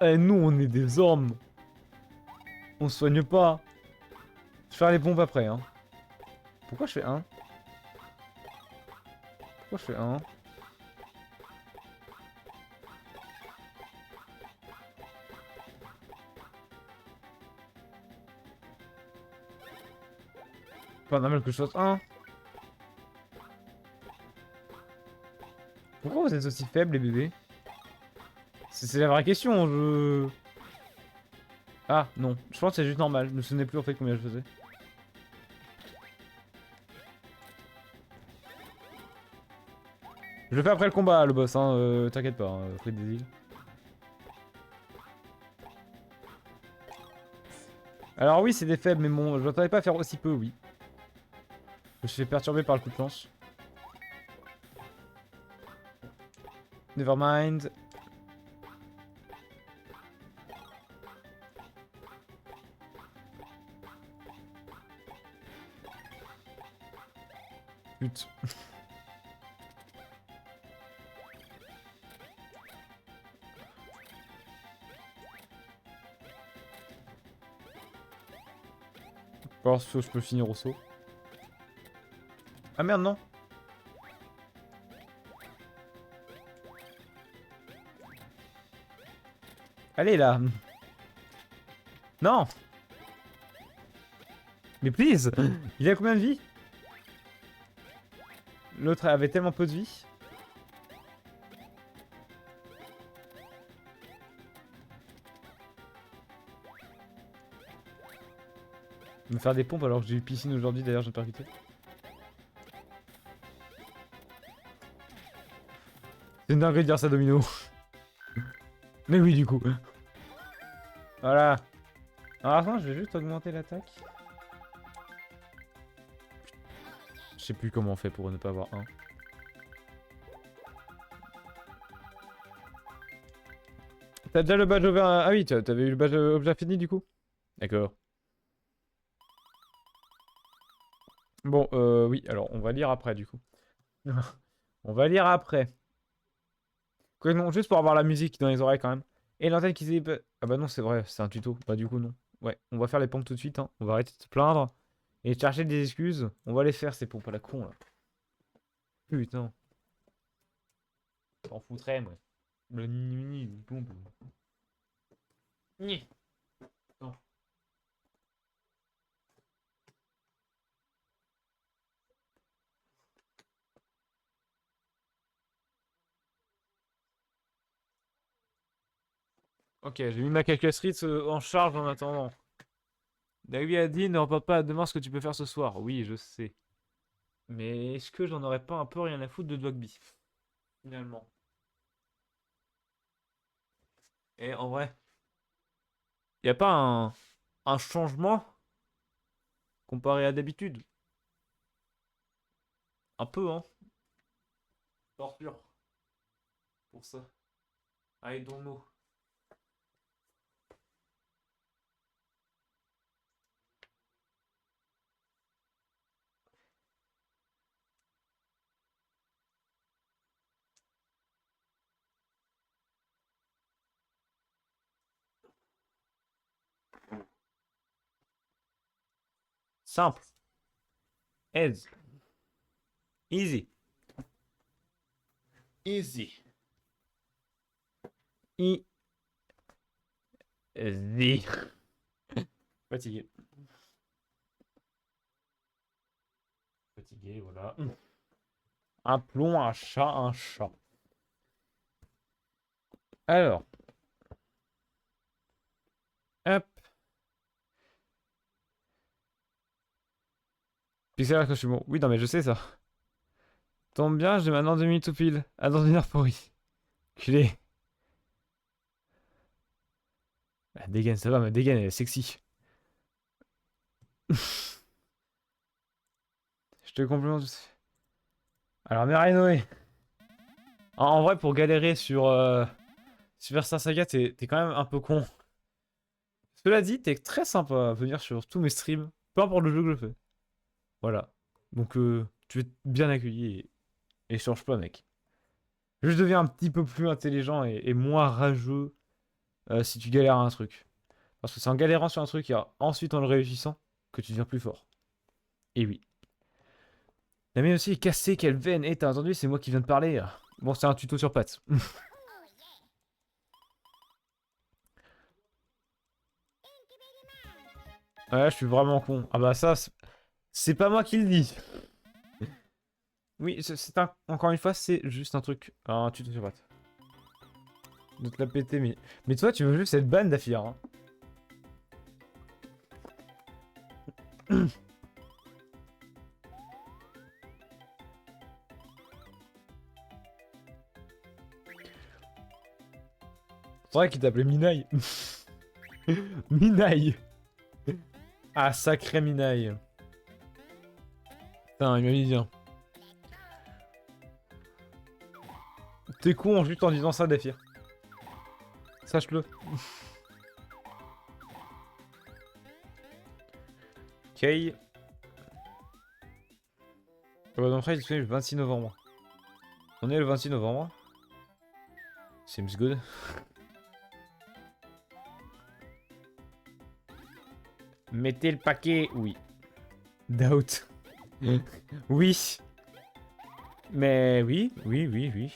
Eh, nous, on est des hommes. On se soigne pas. Je vais faire les pompes après, hein. Pourquoi je fais 1? Pourquoi je fais 1? Pas normal que je fasse 1. Pourquoi vous êtes aussi faibles, les bébés? C'est la vraie question, je... Ah, non. Je pense que c'est juste normal. Je me souvenais plus en fait combien je faisais. Je le fais après le combat, le boss, hein. T'inquiète pas, hein, Fruit des îles. Alors oui, c'est des faibles, mais bon, je m'attendais pas à faire aussi peu, oui. Je me suis fait perturber par le coup de lance. Nevermind. Pute. Alors, je peux finir au saut. Ah merde, non. Allez, là. Non. Mais please. Il a combien de vie? L'autre avait tellement peu de vie. Me faire des pompes alors que j'ai eu piscine aujourd'hui, d'ailleurs, je viens de percuter. C'est une dinguerie de dire ça, Domino. Mais oui, du coup. Voilà. Alors attends, je vais juste augmenter l'attaque. Je sais plus comment on fait pour ne pas avoir 1. T'as déjà le badge over... Ah oui, t'avais eu le badge objet fini du coup? D'accord. Bon, oui, alors on va lire après du coup. On va lire après. Quoi non, juste pour avoir la musique dans les oreilles quand même. Et l'antenne qui s'est... Ah bah non, c'est vrai, c'est un tuto. Bah du coup non. Ouais, on va faire les pompes tout de suite, hein. On va arrêter de se plaindre. Et chercher des excuses. On va les faire ces pompes à la con là. Putain. T'en foutrais moi. Le ni pompe. Ni. Non. Ok, j'ai mis ma calculatrice en charge en attendant. David a dit ne reporte pas à demain ce que tu peux faire ce soir. Oui, je sais. Mais est-ce que j'en aurais pas un peu rien à foutre de Dogby finalement? Et en vrai, y a pas un changement comparé à d'habitude? Un peu, hein? Torture. Pour ça. I don't know. Simple. Aise. Easy. Easy. Easy. Fatigué. Fatigué, voilà. Appelons un chat un chat. Alors. Hop. Pixel que je suis bon. Oui, non, mais je sais ça. Tombe bien, j'ai maintenant 2 minutes tout pile. Ah, dans une heure pourrie. Culé. Ah, dégaine, ça va, mais dégaine, elle est sexy. Je te complimente. Alors, Mirai Noé. En vrai, pour galérer sur Superstar Saga, t'es quand même un peu con. Cela dit, t'es très sympa à venir sur tous mes streams, peu importe le jeu que je fais. Voilà. Donc, tu es bien accueilli et change pas, mec. Je deviens un petit peu plus intelligent et moins rageux si tu galères à un truc. Parce que c'est en galérant sur un truc et ensuite en le réussissant que tu deviens plus fort. Et oui. La mienne aussi est cassée, quelle veine. Eh, t'as entendu, c'est moi qui viens de parler. Bon, c'est un tuto sur pattes. Ouais, je suis vraiment con. Ah bah ça, c'est pas moi qui le dis. Oui, encore une fois, c'est juste un truc. Un tuto sur pattes. De te la péter, mais toi, tu veux juste cette ban d'Afir. Hein. C'est vrai qu'il t'appelait Minaï. Minaï. Ah, sacré Minaï. Putain, il m'a mis bien. T'es con juste en disant ça, Dafir. Sache-le. Ok. Abandon Pride est disponible le 26 novembre. On est le 26 novembre. Seems good. Mettez le paquet, oui. Doubt. Oui. Mais oui, oui.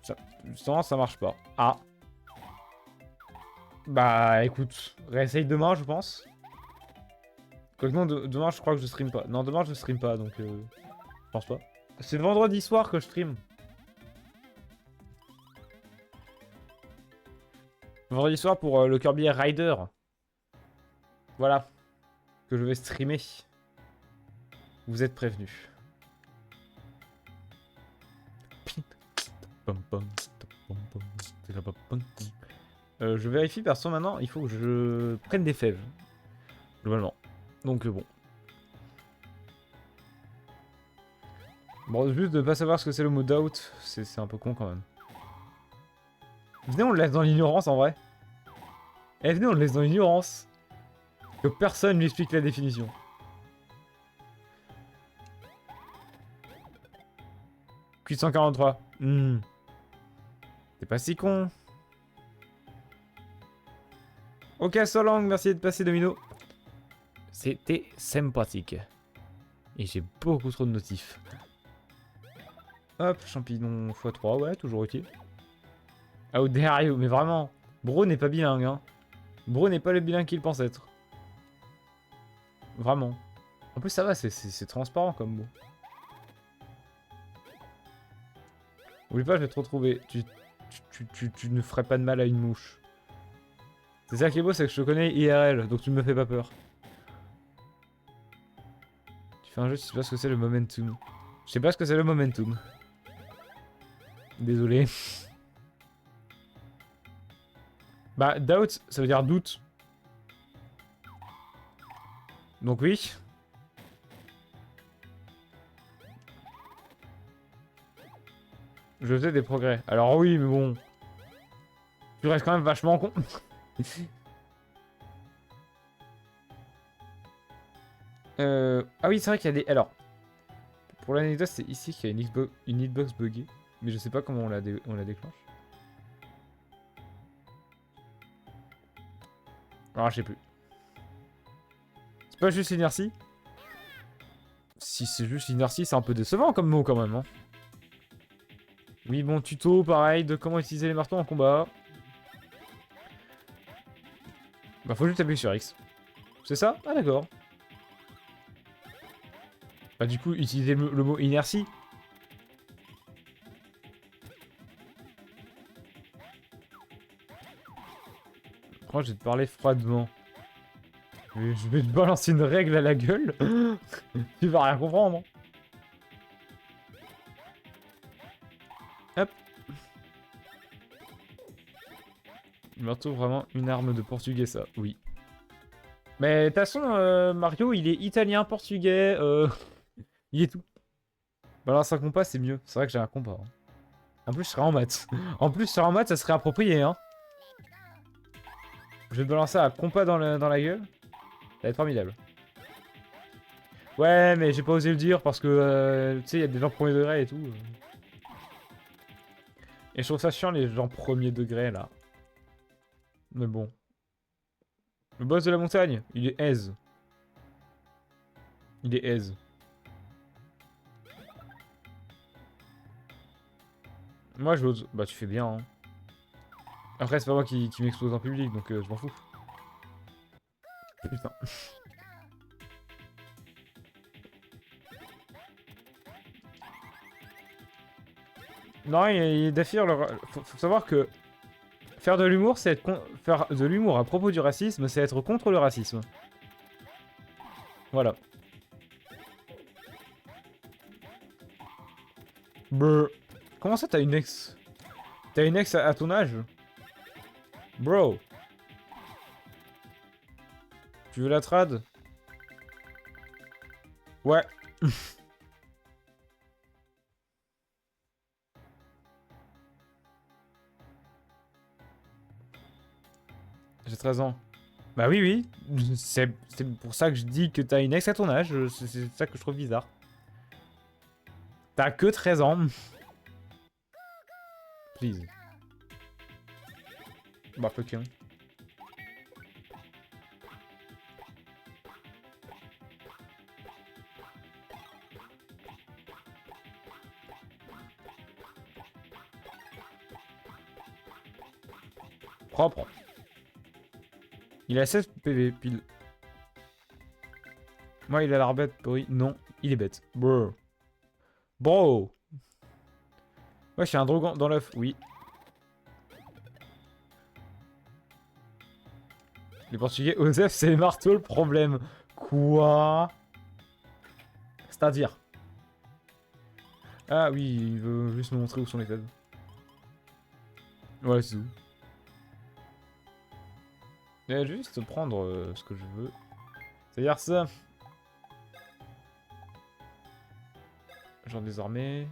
Ça, justement, ça marche pas. Ah. Bah écoute, réessaye demain, je pense. Quoique non, demain, je crois que je stream pas. Non, demain, je stream pas, donc je pense pas. C'est vendredi soir que je stream. Vendredi soir pour le Kirby Rider. Voilà. Que je vais streamer. Vous êtes prévenus. Je vérifie perso maintenant, il faut que je prenne des fèves. Globalement. Donc bon. Bon, juste de pas savoir ce que c'est le mot doubt, c'est un peu con quand même. Venez, on le laisse dans l'ignorance en vrai. Eh, venez, on le laisse dans l'ignorance. Que personne lui explique la définition. Cuit 143. T'es pas si con. Ok, Solang, merci de passer, Domino. C'était sympathique. Et j'ai beaucoup trop de notifs. Hop, champignon x3, ouais, toujours utile. How dare you, mais vraiment, Bro n'est pas bilingue, hein. Bro n'est pas le bilingue qu'il pense être. Vraiment. En plus, ça va, c'est transparent comme mot. Oublie pas, je vais te retrouver. Tu ne ferais pas de mal à une mouche. C'est ça qui est beau, c'est que je te connais IRL, donc tu ne me fais pas peur. Tu fais un jeu, tu sais pas ce que c'est le momentum. Je sais pas ce que c'est le momentum. Désolé. Bah, doubt, ça veut dire doute. Donc oui. Je faisais des progrès. Alors oui, mais bon. Tu restes quand même vachement con. Ah oui, c'est vrai qu'il y a des... Alors, pour l'anecdote, c'est ici qu'il y a une hitbox buggée. Mais je sais pas comment on la déclenche. Alors, je sais plus. C'est pas juste l'inertie? Si c'est juste l'inertie, c'est un peu décevant comme mot quand même. Hein. Oui, bon, tuto, pareil, de comment utiliser les marteaux en combat. Bah, faut juste appuyer sur X. C'est ça? Ah, d'accord. Bah, du coup, utiliser le mot inertie. Moi, je vais te parler froidement. Je vais te balancer une règle à la gueule. Tu vas rien comprendre. Hop. Marteau, vraiment une arme de portugais, ça. Oui. Mais de toute façon, Mario, il est italien, portugais. Il est tout. Balancer un compas, c'est mieux. C'est vrai que j'ai un compas. Hein. En plus, je serais en maths. En plus, sur en maths, ça serait approprié, hein. Je vais te balancer un compas dans la gueule. Ça va être formidable. Ouais, mais j'ai pas osé le dire parce que, tu sais, il y a des gens premier degré et tout. Et je trouve ça chiant, les gens premier degré, là. Mais bon. Le boss de la montagne, il est aise. Il est aise. Moi, j'ose. Bah, tu fais bien, hein. Après, c'est pas moi qui m'explose en public, donc je m'en fous. Putain. Non, Dafir, faut savoir que faire de l'humour, c'est être faire de l'humour à propos du racisme, c'est être contre le racisme. Voilà. Brr. Comment ça, t'as une ex? T'as une ex à ton âge? Bro. Tu veux la trad? Ouais. J'ai 13 ans. Bah oui, oui. C'est pour ça que je dis que t'as une ex à ton âge. C'est ça que je trouve bizarre. T'as que 13 ans. Please. Bah fuck. Hein. Propre. Il a 16 PV, pile. Moi, il a l'air bête, pourri. Non, il est bête. Bro. Bro. Ouais, j'ai un drogan dans l'œuf, oui. Les Portugais, Osef, c'est les marteaux le problème. Quoi? C'est-à-dire? Ah oui, il veut juste me montrer où sont les faibles. Ouais, c'est tout. Je vais juste prendre ce que je veux. C'est-à-dire ça. Genre désormais.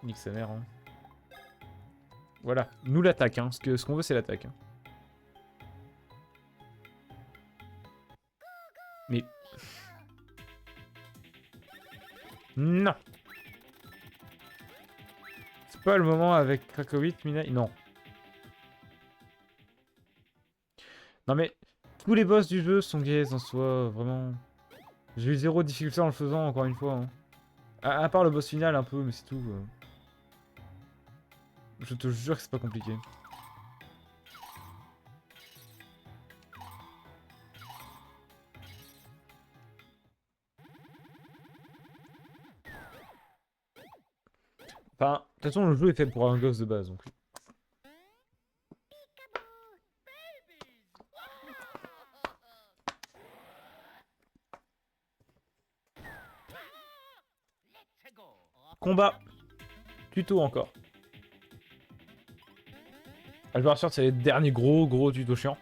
Nique sa mère, hein. Voilà, nous l'attaque, hein. Ce qu'on veut, c'est l'attaque. Hein. Mais... Non. C'est pas le moment avec Krakowit, Mina... Non. Non mais, tous les boss du jeu sont gays en soi, vraiment. J'ai eu 0 difficulté en le faisant, encore une fois. Hein. À part le boss final un peu, mais c'est tout. Je te jure que c'est pas compliqué. Enfin, de toute façon, le jeu est fait pour un gosse de base, donc... Combat. Tuto encore. Je vous rassure, c'est les derniers gros tutos chiants.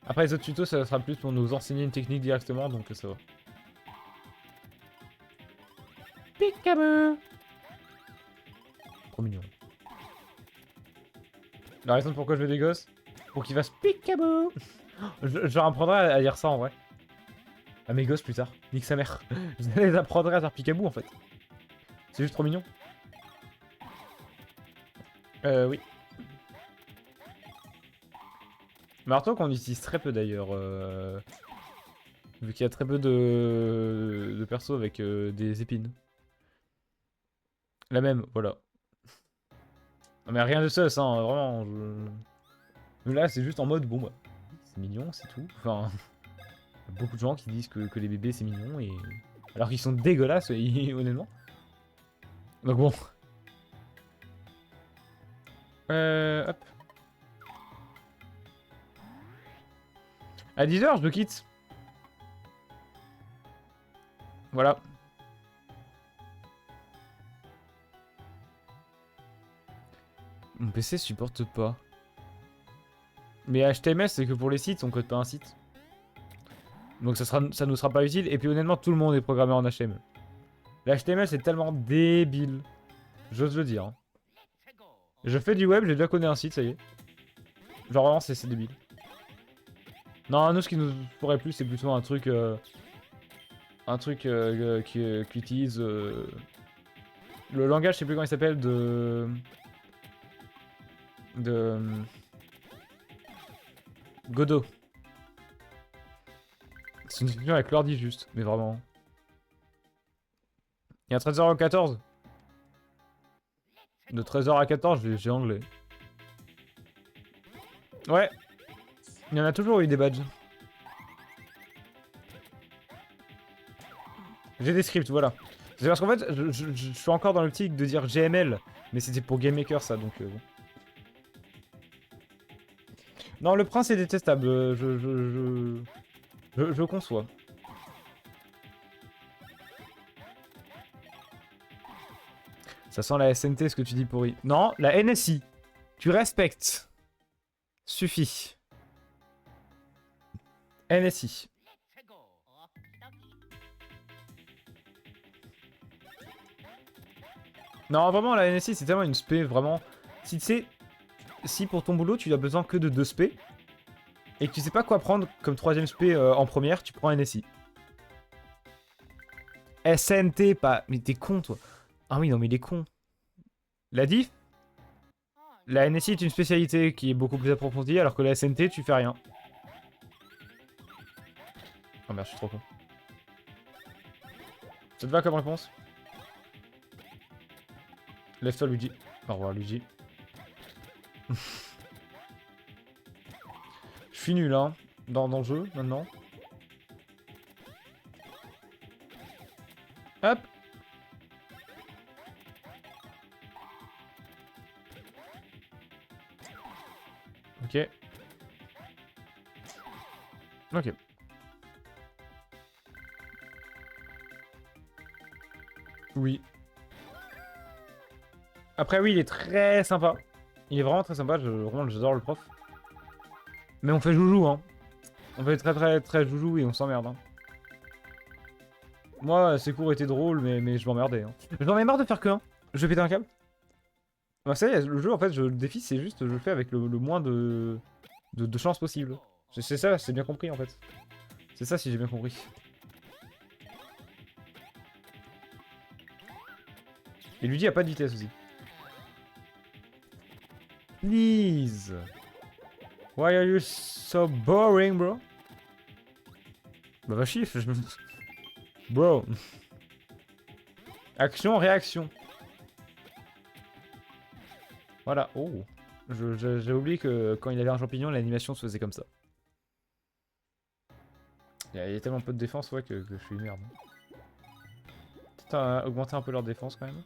Après les autres tutos, ça sera plus pour nous enseigner une technique directement, donc ça va. Peekaboo. Trop mignon. La raison pourquoi je veux des gosses, pour qu'ils fassent peekaboo. Je leur apprendrai à dire ça en vrai. À mes gosses plus tard. Nique sa mère. Je les apprendrai à faire peekaboo en fait. C'est juste trop mignon. Oui. Marteau qu'on utilise très peu d'ailleurs. Vu qu'il y a très peu de persos avec des épines. La même, voilà. Non, mais rien de sus, hein, vraiment. Mais là, c'est juste en mode, bon bah, c'est mignon, c'est tout. Enfin, y a beaucoup de gens qui disent que les bébés c'est mignon et. Alors qu'ils sont dégueulasses, honnêtement. Donc bon. Hop. À 10h, je me quitte. Voilà. Mon PC supporte pas. Mais HTML, c'est que pour les sites, on code pas un site. Donc ça nous sera pas utile. Et puis honnêtement, tout le monde est programmé en HTML. L'HTML, c'est tellement débile. J'ose le dire. Hein. Je fais du web, j'ai déjà codé un site, ça y est. Genre vraiment, c'est débile. Non, nous, ce qui nous pourrait plus, c'est plutôt un truc... qui utilise... le langage, je sais plus comment il s'appelle, Godot. C'est une discussion avec l'ordi juste, mais vraiment. Il y a 13h à 14. De 13h à 14, j'ai anglais. Ouais. Il y en a toujours eu des badges. J'ai des scripts, voilà. C'est parce qu'en fait, je suis encore dans l'optique de dire GML. Mais c'était pour Game Maker ça, donc bon. Non, le prince est détestable. Je conçois. Ça sent la SNT ce que tu dis pourri. Non, la NSI. Tu respectes. Suffit. NSI. Non, vraiment, la NSI, c'est tellement une spé, vraiment. Si tu sais... Si pour ton boulot, tu as besoin que de 2 spé, et que tu sais pas quoi prendre comme 3ème spé en première, tu prends NSI. SNT, pas... Mais t'es con, toi. Ah oui, non, mais il est con. La diff? La NSI est une spécialité qui est beaucoup plus approfondie, alors que la SNT, tu fais rien. Oh merde, je suis trop con. Ça te va comme réponse? Lève-toi, Luigi. Au revoir, Luigi. Je suis nul, hein, dans le jeu, maintenant. Hop. Ok. Ok. Oui. Après, oui, il est très sympa. Il est vraiment très sympa, vraiment, j'adore le prof. Mais on fait joujou, hein. On fait très joujou et on s'emmerde, hein. Moi, ces cours étaient drôles, mais je m'emmerdais, hein. J'en ai marre de faire que un. Je vais péter un câble. Bah, ça y est, le jeu, en fait, le défi, c'est juste, je le fais avec le moins de chance possible. C'est ça, c'est bien compris, en fait. C'est ça, si j'ai bien compris. Et lui dit, il a pas de vitesse aussi. Please. Why are you so boring, bro? Bah va chier, Bro. Action, réaction. Voilà. Oh. J'ai oublié que quand il avait un champignon, l'animation se faisait comme ça. Il y a tellement peu de défense, ouais, que je suis une merde. Peut-être augmenter un peu leur défense quand même.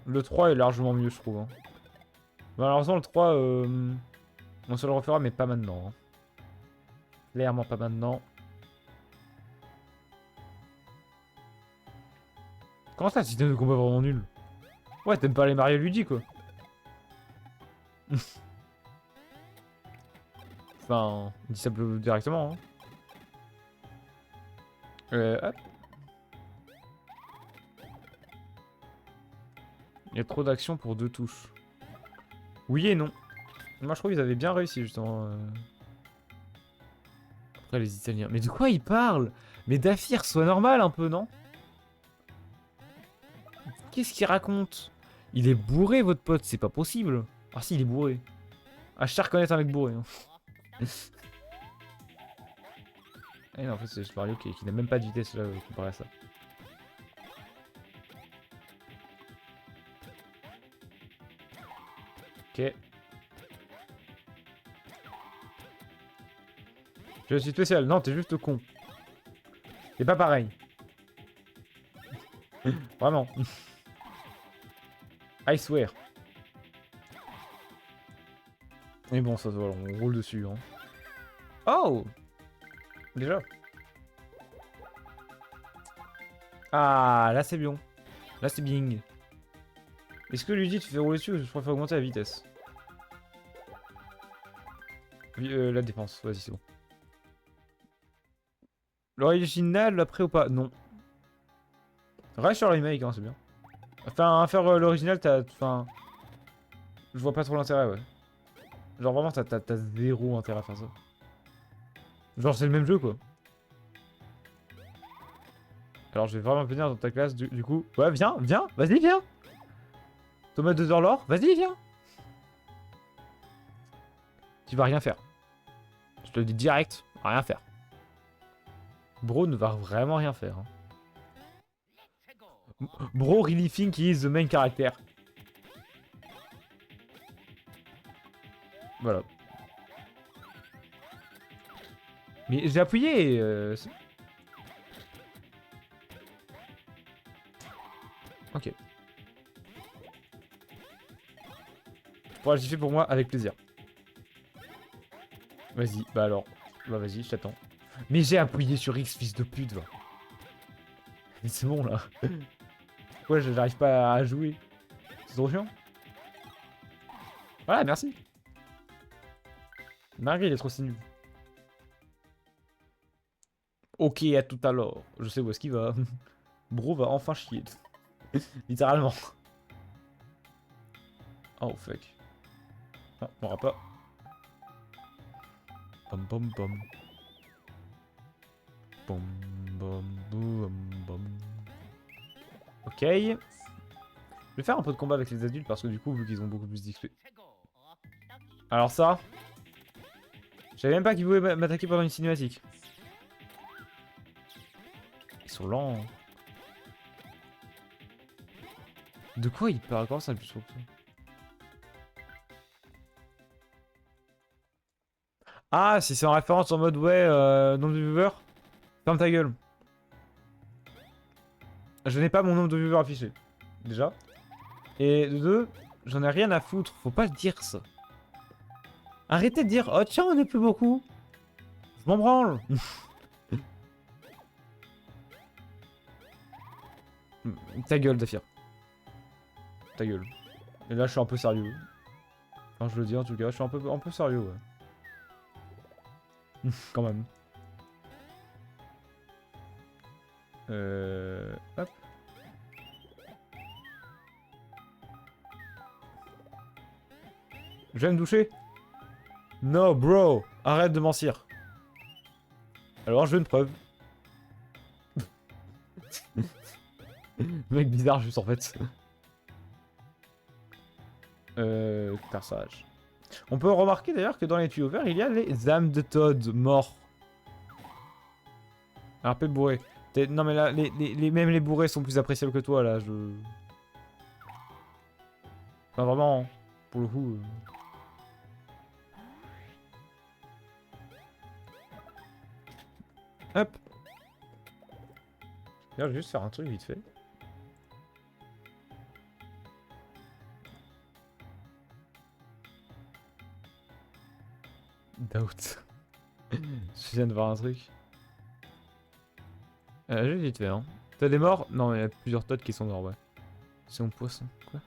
Le 3 est largement mieux, je trouve. Hein. Malheureusement, le 3, on se le refera, mais pas maintenant. Hein. Clairement pas maintenant. Comment ça, système de combat vraiment nul? Ouais, t'aimes pas les Mario Luigi, quoi. Enfin, on dit ça directement. Hein. Hop. Il y a trop d'action pour 2 touches. Oui et non. Moi, je trouve qu'ils avaient bien réussi, justement. Après, les Italiens. Mais de quoi ils parlent? Mais Dafir, sois normal un peu, non? Qu'est-ce qu'il raconte? Il est bourré, votre pote, c'est pas possible. Ah si, il est bourré. Ah, je sais reconnaître un mec bourré. Hein. Eh non, en fait, c'est juste Mario qui n'a même pas de vitesse là, comparé à ça. Ok. Je suis spécial. Non, t'es juste con. C'est pas pareil. Vraiment. I swear. Mais bon, ça, voilà, on roule dessus. Hein. Oh! Déjà. Ah, là c'est bien. Là c'est bien. Est-ce que lui dit tu fais rouler dessus ou je préfère augmenter la vitesse? La défense, vas-y c'est bon. L'original après ou pas? Non. Reste sur le remake, hein, c'est bien. Enfin, faire l'original, t'as... Enfin... Je vois pas trop l'intérêt, ouais. Genre vraiment, t'as zéro intérêt à faire ça. Genre c'est le même jeu, quoi. Alors je vais vraiment venir dans ta classe, du coup... Ouais, viens, vas-y, viens. Thomas 2 heures l'or, vas-y, viens. Tu vas rien faire. Je te le dis direct, rien faire. Bro ne va vraiment rien faire. Hein. Bro really think he is the main character. Voilà. Mais j'ai appuyé. Ok. Tu pourras le gifler pour moi avec plaisir. Vas-y, bah alors. Bah vas-y, je t'attends. Mais j'ai appuyé sur X, fils de pute, va. Mais c'est bon là. Pourquoi j'arrive pas à jouer? C'est trop chiant. Voilà, merci. Marie, il est trop si nul. Ok, à tout à l'heure. Je sais où est-ce qu'il va. Bro va enfin chier. Littéralement. Oh fuck. Non, on aura pas. Bom bom bom. Bom bom boum bom. Ok. Je vais faire un peu de combat avec les adultes parce que du coup, vu qu'ils ont beaucoup plus d'XP. Alors ça. Je savais même pas qu'ils pouvaient m'attaquer pendant une cinématique. Ils sont lents. De quoi il parle? Comment ça le plus fort que ça? Ah, si c'est en référence en mode ouais, nombre de viewers. Ferme ta gueule. Je n'ai pas mon nombre de viewers affiché. Déjà. Et de deux, j'en ai rien à foutre. Faut pas dire ça. Arrêtez de dire, oh tiens, on est plus beaucoup. Je m'en branle. Ta gueule, Dafir. Ta gueule. Et là, je suis un peu sérieux. Enfin, je le dis en tout cas, je suis un peu sérieux, ouais. Quand même. Hop. Je vais me doucher. No, bro. Arrête de mentir. Alors, je veux une preuve. Mec bizarre, juste en fait. Personnage. On peut remarquer d'ailleurs que dans les tuyaux verts, il y a les âmes de Todd morts. Un peu bourré. Non mais là, même les bourrés sont plus appréciables que toi là, je... Enfin vraiment, pour le coup... Hop. D'ailleurs, je vais juste faire un truc vite fait. Doubt. Je viens de voir un truc. Juste vite fait, hein. T'as des morts? Non, il y a plusieurs Todd qui sont morts, ouais. C'est mon poisson, quoi.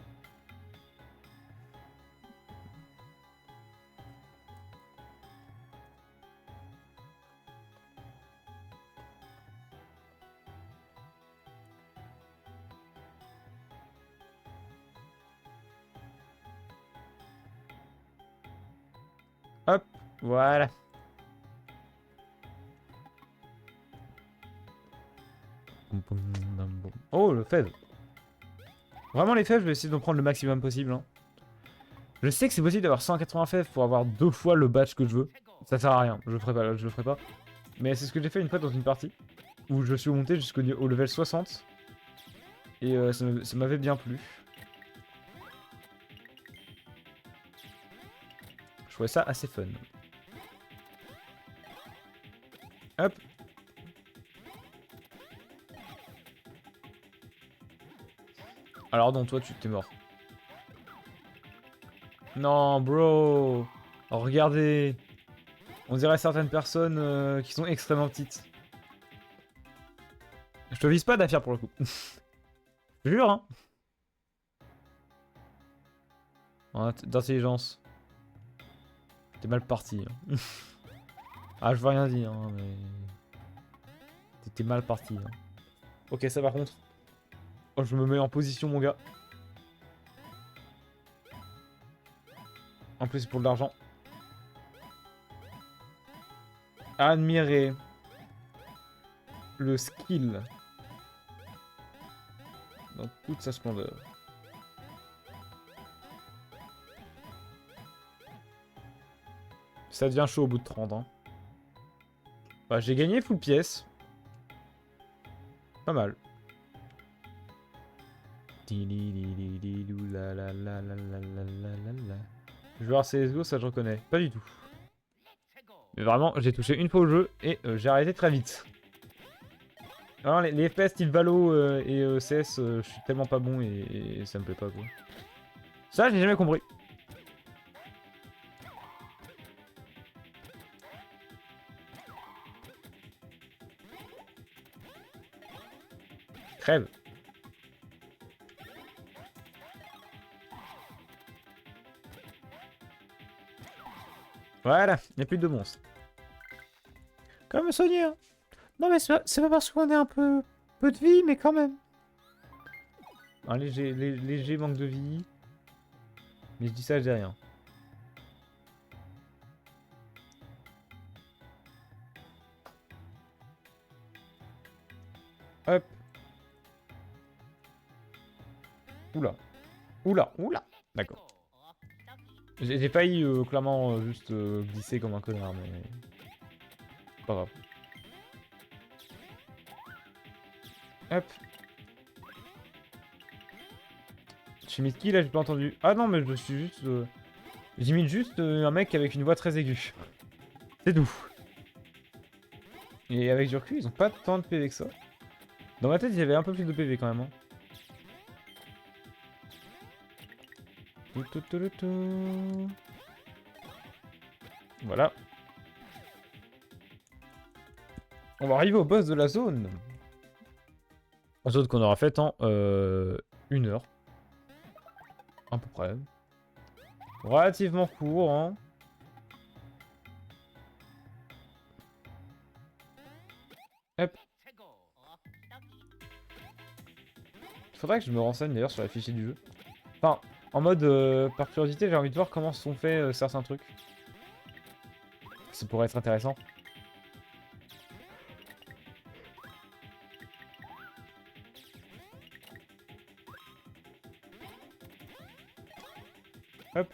Hop, voilà. Oh, le fève. Vraiment, les fèves, je vais essayer d'en prendre le maximum possible. Hein. Je sais que c'est possible d'avoir 180 FF pour avoir 2 fois le badge que je veux. Ça sert à rien, je le ferai pas, je le ferai pas. Mais c'est ce que j'ai fait une fois dans une partie où je suis monté au level 60 et ça m'avait bien plu. Je trouvais ça assez fun. Hop. Alors non, toi tu t'es mort. Non, bro. Oh, regardez. On dirait certaines personnes qui sont extrêmement petites. Je te vise pas d'affaire pour le coup. Je jure, hein. D'intelligence. T'es mal parti. Hein. Ah, je veux rien dire, hein, mais... T'es mal parti. Hein. Ok, ça par contre. Oh, je me mets en position, mon gars. En plus, c'est pour de l'argent. Admirer le skill dans toute sa splendeur. Ça devient chaud au bout de 30 ans. Bah, j'ai gagné full pièce. Pas mal. Joueur CSGO, ça je reconnais. Pas du tout. Mais vraiment, j'ai touché une fois au jeu et j'ai arrêté très vite. Alors, les FPS style Valo et CS, je suis tellement pas bon et ça me plaît pas quoi. Ça, j'ai jamais compris. Crève. Voilà, il n'y a plus de monstres. Quand même soigné, hein. Non mais c'est pas parce qu'on est un peu de vie, mais quand même. Un léger manque de vie. Mais je dis ça, je dis rien. Hop. Oula. Oula, oula. D'accord. J'ai failli clairement juste glisser comme un connard, mais... Pas grave. Hop. J'ai mis qui là? J'ai pas entendu. Ah non, mais je suis juste... J'imite juste un mec avec une voix très aiguë. C'est tout. Et avec du recul, ils ont pas tant de PV que ça. Dans ma tête, il y avait un peu plus de PV quand même. Hein. Voilà. On va arriver au boss de la zone. La zone qu'on aura faite en 1 heure. À peu près. Relativement court, hein. Hop. Faudrait que je me renseigne d'ailleurs sur la fichier du jeu. Enfin, en mode par curiosité, j'ai envie de voir comment sont faits certains trucs. Ça pourrait être intéressant. Hop.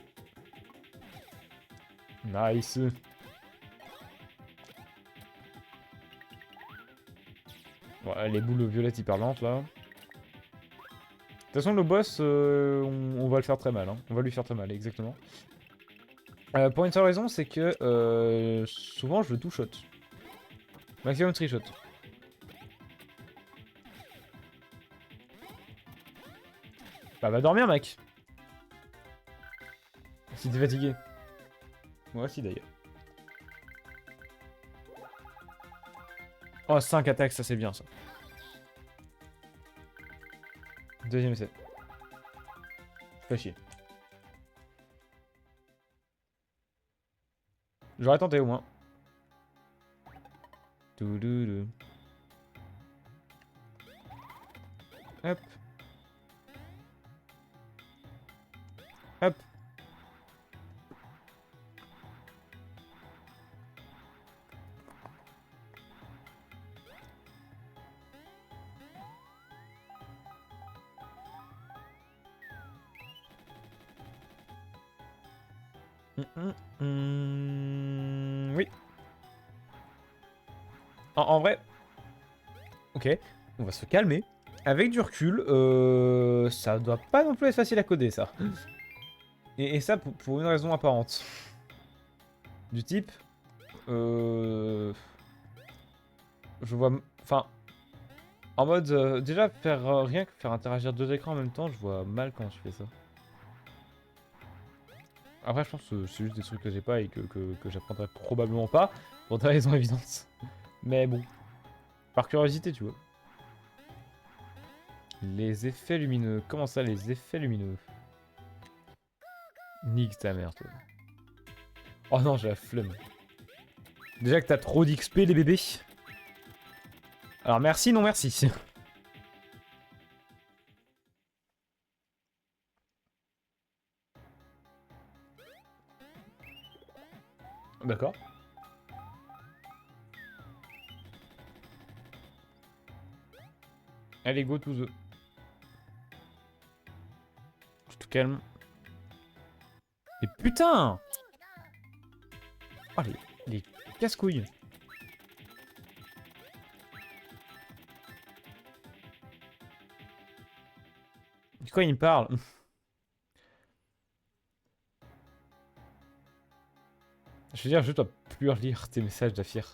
Nice. Ouais, les boules violettes hyper lentes là. De toute façon, le boss, on va le faire très mal. Hein. On va lui faire très mal, exactement. Pour une seule raison, c'est que souvent je two shot. Maximum 3 shot. Bah va dormir mec. Si t'es fatigué. Moi aussi d'ailleurs. Oh 5 attaques, ça c'est bien ça. Deuxième essai. Fais chier. J'aurais tenté au moins. Toudoudou. Hop. Hop. Oui. En vrai... Ok, on va se calmer. Avec du recul, ça doit pas non plus être facile à coder, ça. Et ça, pour une raison apparente. Du type... Je vois... Enfin... En mode... déjà, faire rien que faire interagir deux écrans en même temps, je vois mal quand je fais ça. Après, je pense que c'est juste des trucs que j'ai pas et que j'apprendrai probablement pas, pour des raisons évidentes. Mais bon. Par curiosité, tu vois. Les effets lumineux. Comment ça, les effets lumineux? Nique ta mère, toi. Oh non, j'ai la flemme. Déjà que t'as trop d'XP, les bébés. Alors merci, non merci. D'accord. Allez, go to the... Tu te calmes. Mais putain! Oh, les casse-couilles. De quoi il me parle? Je veux dire, je dois plus relire tes messages d'Afir.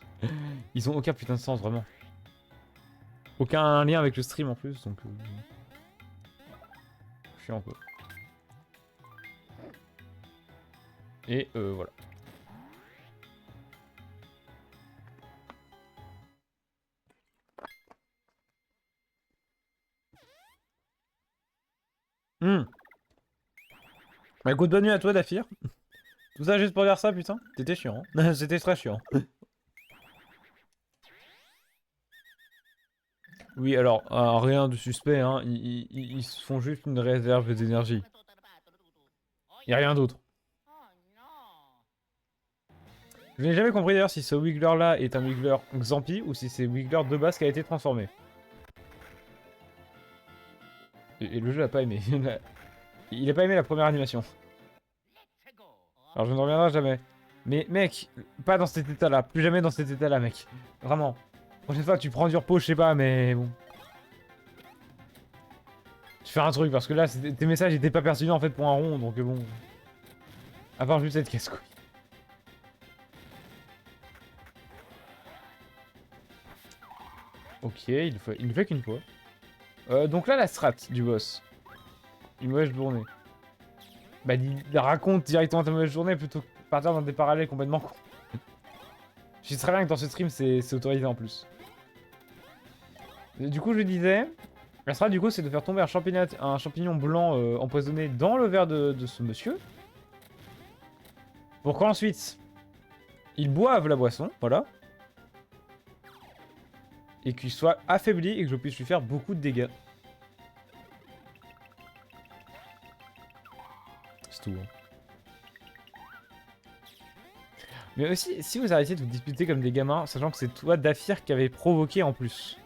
Ils ont aucun putain de sens, vraiment. Aucun lien avec le stream en plus, donc... Je suis un peu. Et voilà. Bah écoute, bonne nuit à toi, Dafir. Tout ça juste pour dire ça, putain. T'étais chiant. Hein. C'était très chiant. Oui, alors, rien de suspect, hein. Ils se font juste une réserve d'énergie. Y a rien d'autre. Je n'ai jamais compris d'ailleurs si ce Wiggler là est un Wiggler Xampi ou si c'est Wiggler de base qui a été transformé. Et le jeu a pas aimé. Il a pas aimé la première animation. Alors je ne reviendrai jamais. Mais mec, pas dans cet état là. Plus jamais dans cet état là, mec. Vraiment. Prochaine fois, tu prends du repos, je sais pas, mais bon. Je vais faire un truc parce que là, tes messages étaient pas pertinents en fait pour un rond, donc bon. À part juste cette casse-couille. Ok, il ne fait qu'une fois. Donc là, la strat du boss. Une mauvaise journée. Bah, il raconte directement ta mauvaise journée plutôt que partir dans des parallèles complètement cons. Je sais très bien que dans ce stream, c'est autorisé en plus. Du coup, je disais... La strat, du coup, c'est de faire tomber un champignon blanc empoisonné dans le verre de ce monsieur. Pour qu'ensuite, il boive la boisson, voilà. Et qu'il soit affaibli et que je puisse lui faire beaucoup de dégâts. C'est tout. Hein. Mais aussi, si vous arrêtiez de vous disputer comme des gamins, sachant que c'est toi, Dafir, qui avait provoqué en plus.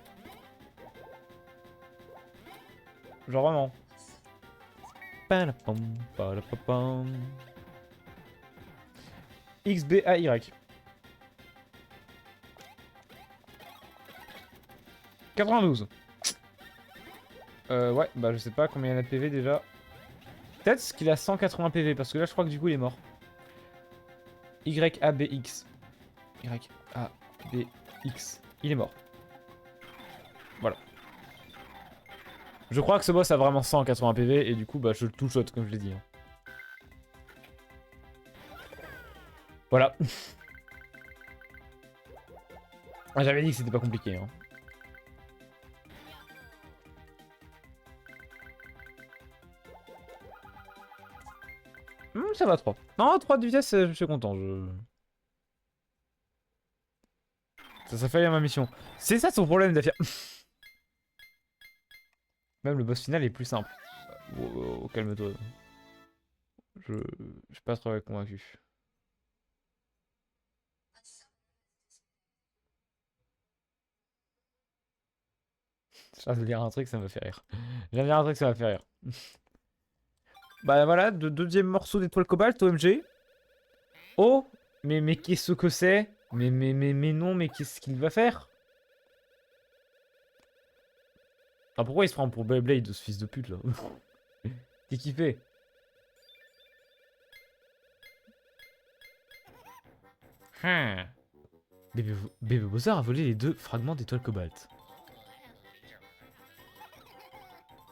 Genre vraiment. XBAY. 92. Ouais, bah je sais pas combien il y a de PV déjà. Peut-être qu'il a 180 PV, parce que là je crois que du coup il est mort. YABX. YABX. Il est mort. Voilà. Je crois que ce boss a vraiment 180 PV, et du coup bah je le two-shot comme je l'ai dit. Hein. Voilà. J'avais dit que c'était pas compliqué. Hein. Ça va 3. Non, 3 de vitesse, je suis content. Ça fait à ma mission. C'est ça son problème, Dafia. Même le boss final est plus simple. Oh, calme-toi. Je suis pas trop convaincu. Je viens de lire un truc, ça me fait rire. Je viens de lire un truc, ça m'a fait rire. Bah voilà, deuxième morceau d'étoile cobalt, OMG. Oh, mais qu'est-ce que c'est? Mais non, mais qu'est-ce qu'il va faire? Ah, pourquoi il se prend pour Beyblade, ce fils de pute, là? Qu'est-ce qu'il fait? Bébé Bowser a volé les 2 fragments d'étoile cobalt.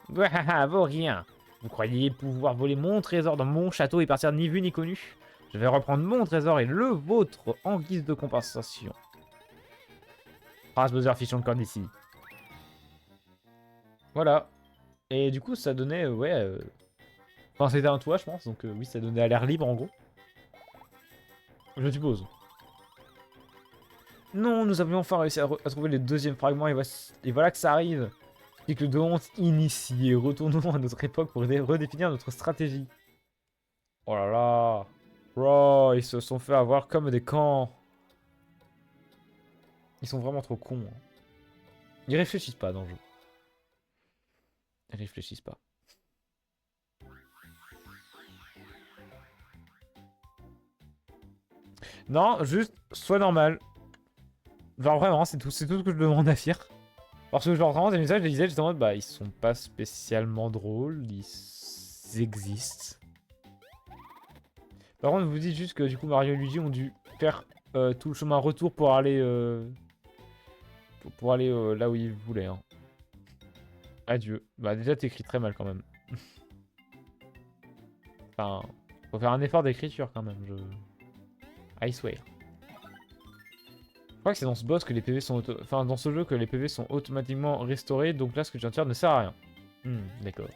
Vaut rien. Vous croyez pouvoir voler mon trésor dans mon château et partir ni vu ni connu? Je vais reprendre mon trésor et le vôtre en guise de compensation. Phrase Bowser fichon de corne ici. Voilà. Et du coup, ça donnait, ouais... Enfin, c'était un toit, je pense, donc oui, ça donnait à l'air libre, en gros. Je suppose. Non, nous avions enfin réussi à trouver le 2e fragment, et voilà que ça arrive. Cycle de honte initié. Retournons à notre époque pour redéfinir notre stratégie. Oh là là. Bro, ils se sont fait avoir comme des camps. Ils sont vraiment trop cons. Hein. Ils réfléchissent pas dans le jeu. Ils réfléchissent pas. Non, juste, sois normal. Genre vraiment, c'est tout ce que je demande à Fir. Parce que genre vraiment, des messages, je les disais, j'étais en mode, bah, ils sont pas spécialement drôles, ils existent. Par contre, vous dites juste que du coup, Mario et Luigi ont dû faire tout le chemin retour pour aller, là où ils voulaient. Hein. Adieu. Bah déjà, t'écris très mal quand même. Enfin, faut faire un effort d'écriture quand même, I swear. Je crois que c'est dans ce boss que les PV sont enfin dans ce jeu que les PV sont automatiquement restaurés, donc là ce que je viens de faire ne sert à rien. D'accord.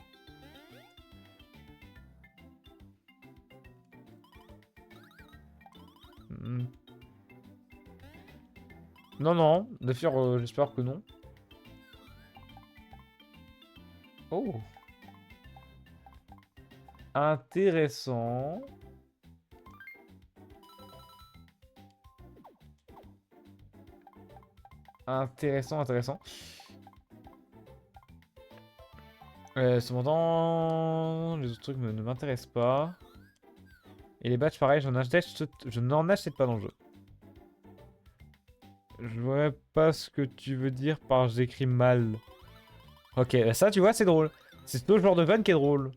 Non, non, d'ailleurs j'espère que non. Oh. Intéressant. Intéressant. Cependant, les autres trucs ne m'intéressent pas. Et les badges, pareil, je n'en achète pas dans le jeu. Je vois pas ce que tu veux dire par j'écris mal. Ok, ça, tu vois, c'est drôle. C'est ce genre de van qui est drôle.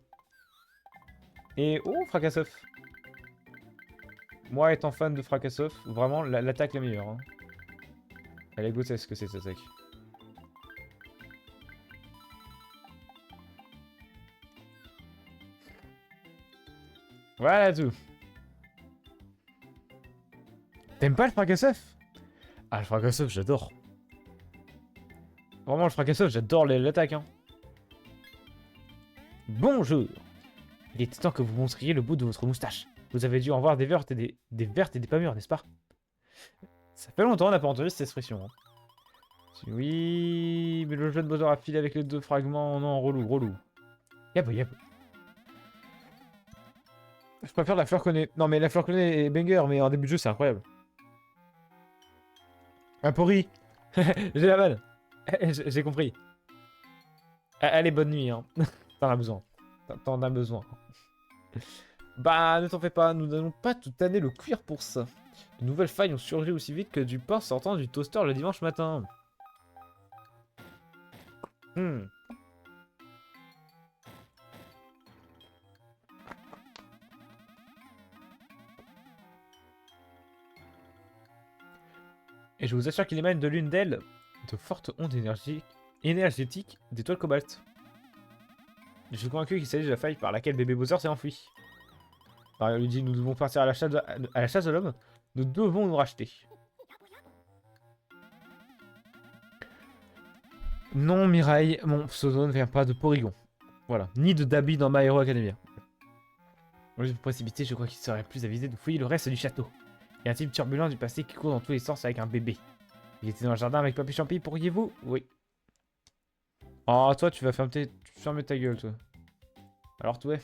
Et oh, Fracassoff. Moi, étant fan de Fracassoff, vraiment, l'attaque la meilleure. Hein. Allez, go, c'est ce que c'est cette attaque. Voilà tout. T'aimes pas le Fracassoff? Ah, le Fracassoff, j'adore. Vraiment, le Fracassoff, j'adore l'attaque. Hein. Bonjour. Il était temps que vous montriez le bout de votre moustache. Vous avez dû en voir des vertes et des pas mûres, n'est-ce pas? Ça fait longtemps qu'on n'a pas entendu cette expression. Hein. Oui, mais le jeu de Bowser a filé avec les 2 fragments. Non, relou. Yap. Je préfère la fleur clonée. Non, mais la fleur clonée est banger, mais en début de jeu, c'est incroyable. Un pourri. J'ai la vanne. J'ai compris. Allez, bonne nuit. Hein. T'en as besoin. T'en as besoin. Bah, ne t'en fais pas, nous n'allons pas tout tanner le cuir pour ça. De nouvelles failles ont surgi aussi vite que du pain sortant du toaster le dimanche matin. Et je vous assure qu'il émane de l'une d'elles de fortes ondes énergétiques d'étoiles cobalt. Je suis convaincu qu'il s'agit de la faille par laquelle bébé Bowser s'est enfui. Mario lui dit, nous devons partir à la chasse de l'homme. Nous devons nous racheter. Non, Mirai, mon pseudo ne vient pas de Porygon. Voilà, ni de Dabi dans My Hero Academia. Au lieu de vous précipiter, je crois qu'il serait plus avisé de fouiller le reste du château. Il y a un type turbulent du passé qui court dans tous les sens avec un bébé. Il était dans le jardin avec Papy Champi, pourriez-vous? Oui. Oh, toi, tu vas fermer ta gueule, toi. Alors, toi.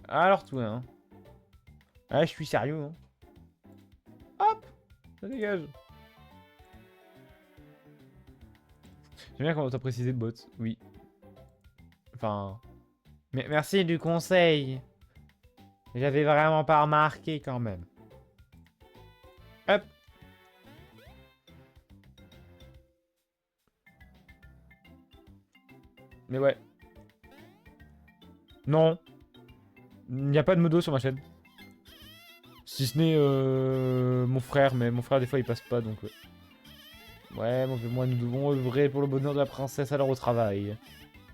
Hein. Ah, je suis sérieux, hein. Hop! Ça dégage. J'aime bien quand t'as précisé bot. Oui. Enfin... Mais merci du conseil. J'avais vraiment pas remarqué, quand même. Mais ouais. Non. Il n'y a pas de modo sur ma chaîne. Si ce n'est mon frère, mais mon frère des fois il passe pas donc ouais. Ouais, moi nous devons œuvrer pour le bonheur de la princesse alors au travail.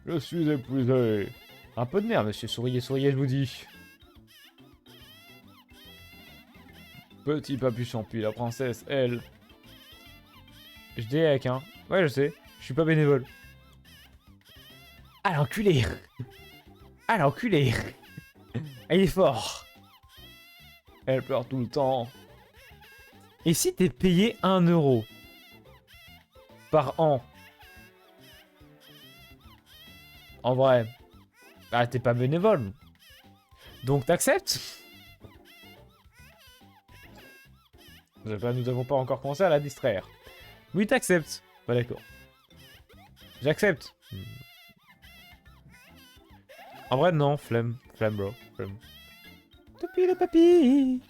Je suis épuisé. Un peu de nerf, monsieur. Souriez, souriez, je vous dis. Petit papu champi, la princesse, elle. Je dis avec, hein. Ouais, je sais. Je suis pas bénévole. Ah, l'enculé. Ah, l'enculé. Il est fort. Elle pleure tout le temps. Et si t'es payé 1 euro par an? En vrai. Ah, t'es pas bénévole. Donc t'acceptes? Nous n'avons pas encore commencé à la distraire. Oui, t'acceptes. Pas d'accord. J'accepte. En vrai, non, flemme. Flemme, bro. Flemme. Topi le papy.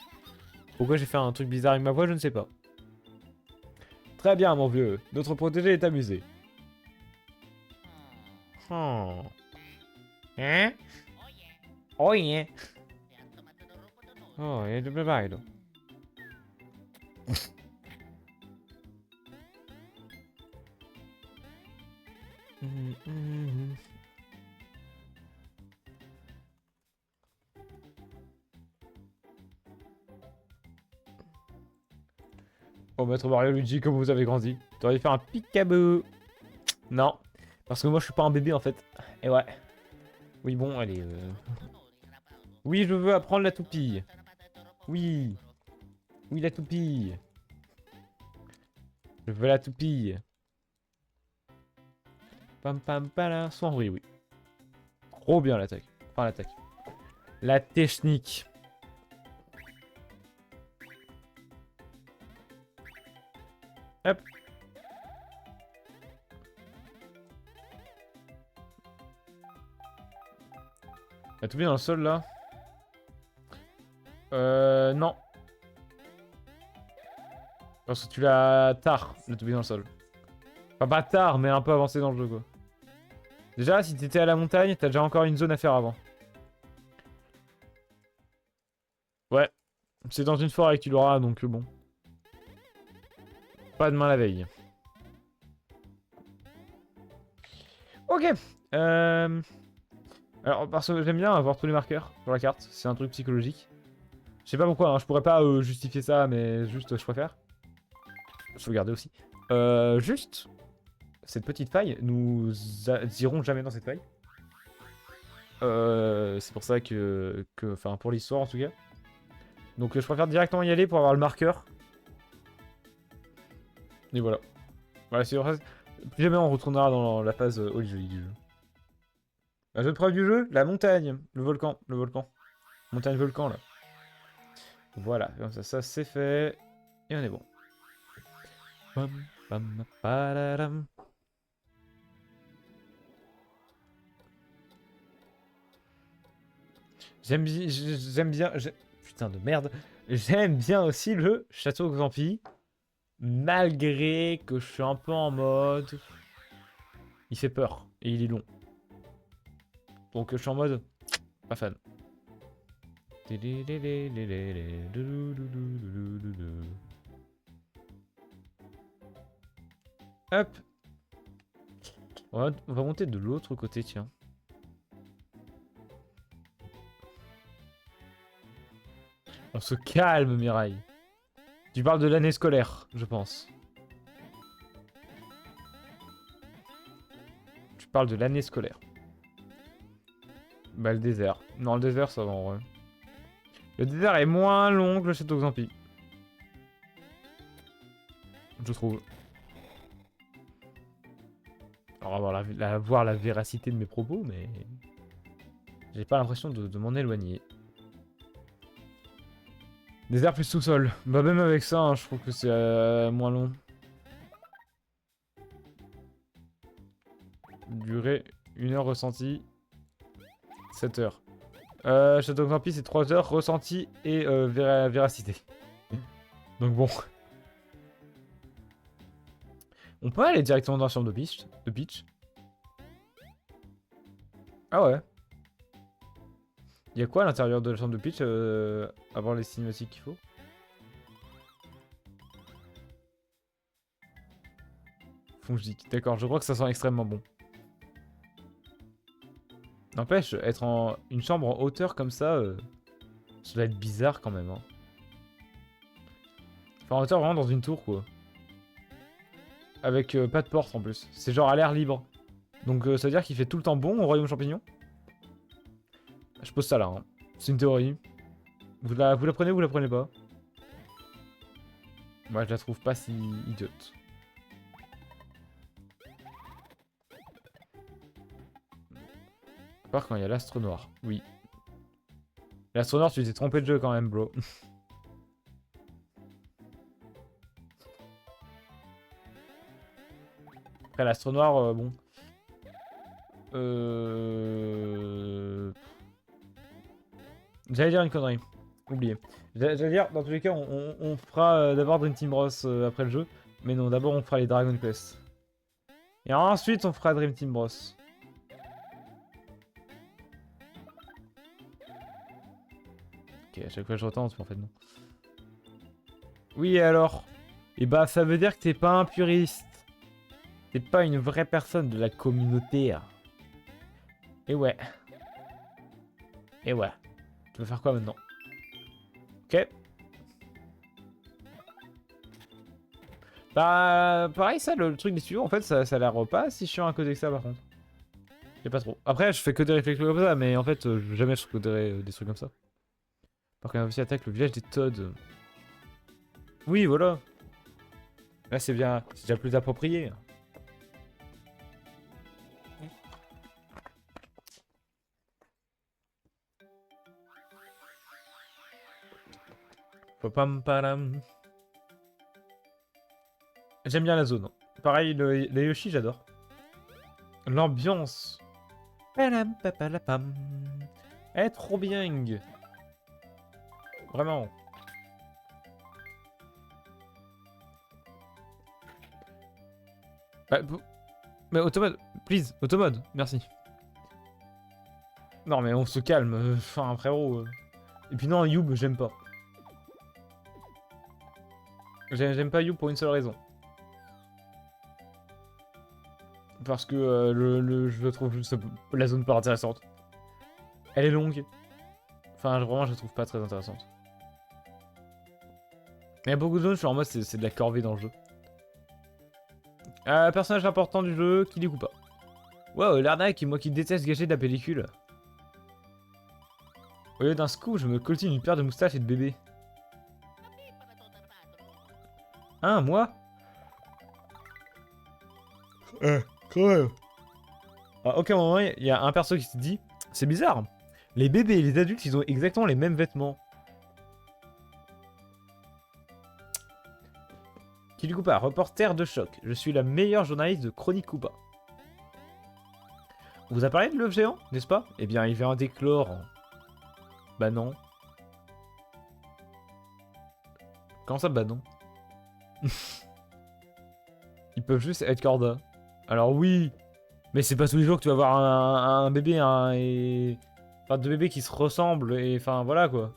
Pourquoi j'ai fait un truc bizarre avec ma voix, je ne sais pas. Très bien, mon vieux. Notre protégé est amusé. Oh. Hein? Oh yeah. Oh, il y a double bail. Oh, maître Mario Luigi, comme vous avez grandi. T'aurais dû faire un peekaboo. Non. Parce que moi, je suis pas un bébé, en fait. Et ouais. Oui, bon, allez. Oui, je veux apprendre la toupie. Oui. Oui, la toupie. Je veux la toupie. Pam pam pala. Sans bruit, oui. Trop bien l'attaque. Enfin, l'attaque. La technique. Hop. La toupie dans le sol, là. Non. Parce que tu l'as tard, la toupie dans le sol. Enfin, pas tard, mais un peu avancé dans le jeu, quoi. Déjà, si t'étais à la montagne, t'as déjà encore une zone à faire avant. Ouais. C'est dans une forêt que tu l'auras, donc bon. Pas demain la veille. Ok. Alors, parce que j'aime bien avoir tous les marqueurs sur la carte. C'est un truc psychologique. Je sais pas pourquoi, hein, je pourrais pas justifier ça, mais juste je préfère. Sauvegarder aussi. Juste, cette petite faille, nous irons jamais dans cette faille. C'est pour ça enfin pour l'histoire en tout cas. Donc je préfère directement y aller pour avoir le marqueur. Et voilà. Voilà, c'est plus jamais on retournera dans la phase Holy Jolly du jeu. La seule preuve du jeu, la montagne, le volcan, montagne volcan là. Voilà, comme ça c'est fait et on est bon. Pam, pam, pararam. J'aime bien, putain de merde. J'aime bien aussi le château Xampi. Malgré que je suis un peu en mode... Il fait peur et il est long. Donc je suis en mode... Pas fan. Hop. On va monter de l'autre côté, tiens. On se calme, Mirai. Tu parles de l'année scolaire, je pense. Tu parles de l'année scolaire. Bah, le désert. Non, le désert, ça va en vrai. Le désert est moins long que le château Xampi. Je trouve. Alors, on va voir la véracité de mes propos, mais... J'ai pas l'impression de m'en éloigner. Désert plus sous-sol. Bah même avec ça, hein, je trouve que c'est moins long. Durée 1 heure ressentie. 7 heures. Château Xampi c'est 3 heures ressenti et véracité. Donc bon. On peut aller directement dans la chambre de Peach. Ah ouais. Il y a quoi à l'intérieur de la chambre de Peach avant les cinématiques qu'il faut? Fongique. D'accord, je crois que ça sent extrêmement bon. N'empêche, être en une chambre en hauteur comme ça doit être bizarre quand même. Hein. Enfin, en hauteur vraiment dans une tour quoi. Avec pas de porte en plus. C'est genre à l'air libre. Donc ça veut dire qu'il fait tout le temps bon au royaume champignon. Je pose ça là. Hein. C'est une théorie. Vous la prenez ou vous la prenez pas? Moi je la trouve pas si idiote. À part quand il y a l'astre noir. Oui. L'astre noir, tu t'es trompé de jeu quand même, bro. Après l'astre noir, bon. J'allais dire une connerie. Oublié. J'allais dire, dans tous les cas, on fera d'abord Dream Team Bros après le jeu. Mais non, d'abord on fera les Dragon Quest. Et ensuite on fera Dream Team Bros. Ok, à chaque fois je retente, mais en fait non. Oui, et alors? Et bah ça veut dire que t'es pas un puriste. T'es pas une vraie personne de la communauté. Et ouais. Et ouais. Tu veux faire quoi maintenant? Ok. Bah, pareil, ça, le truc des studios, en fait, ça a l'air pas si chiant à coder que ça, par contre. J'ai pas trop. Après, je fais que des réflexes comme ça, mais en fait, jamais je coderai des trucs comme ça. Par contre, aussi attaque le village des Toads. Oui, voilà. Là, c'est bien. C'est déjà plus approprié. Pam param. J'aime bien la zone. Pareil, les Yoshi, j'adore. L'ambiance. Palam, papalapam. Elle est trop bien. Vraiment. Bah, mais automode, please, automode, merci. Non mais on se calme, enfin frérot. Et puis non, Youb, j'aime pas. J'aime pas Youb pour une seule raison. Parce que je trouve la zone pas intéressante. Elle est longue. Enfin, vraiment, je la trouve pas très intéressante. Il y a beaucoup de zones, je suis en mode, c'est de la corvée dans le jeu. Personnage important du jeu, qui découpe pas. Wow, l'arnaque, moi qui déteste gâcher de la pellicule. Au lieu d'un scoop, je me coltine une paire de moustaches et de bébés. Hein, moi? Quand même. À aucun moment, il y a un perso qui se dit, c'est bizarre. Les bébés et les adultes, ils ont exactement les mêmes vêtements. Kili Koopa, reporter de choc. Je suis la meilleure journaliste de Chronique Koopa. On vous a parlé de l'œuf géant, n'est-ce pas? Eh bien, il vient d'éclore. Bah non. Comment ça, bah non? Ils peuvent juste être corda. Alors oui, mais c'est pas tous les jours que tu vas voir un bébé et... Enfin, deux bébés qui se ressemblent et... Enfin, voilà, quoi.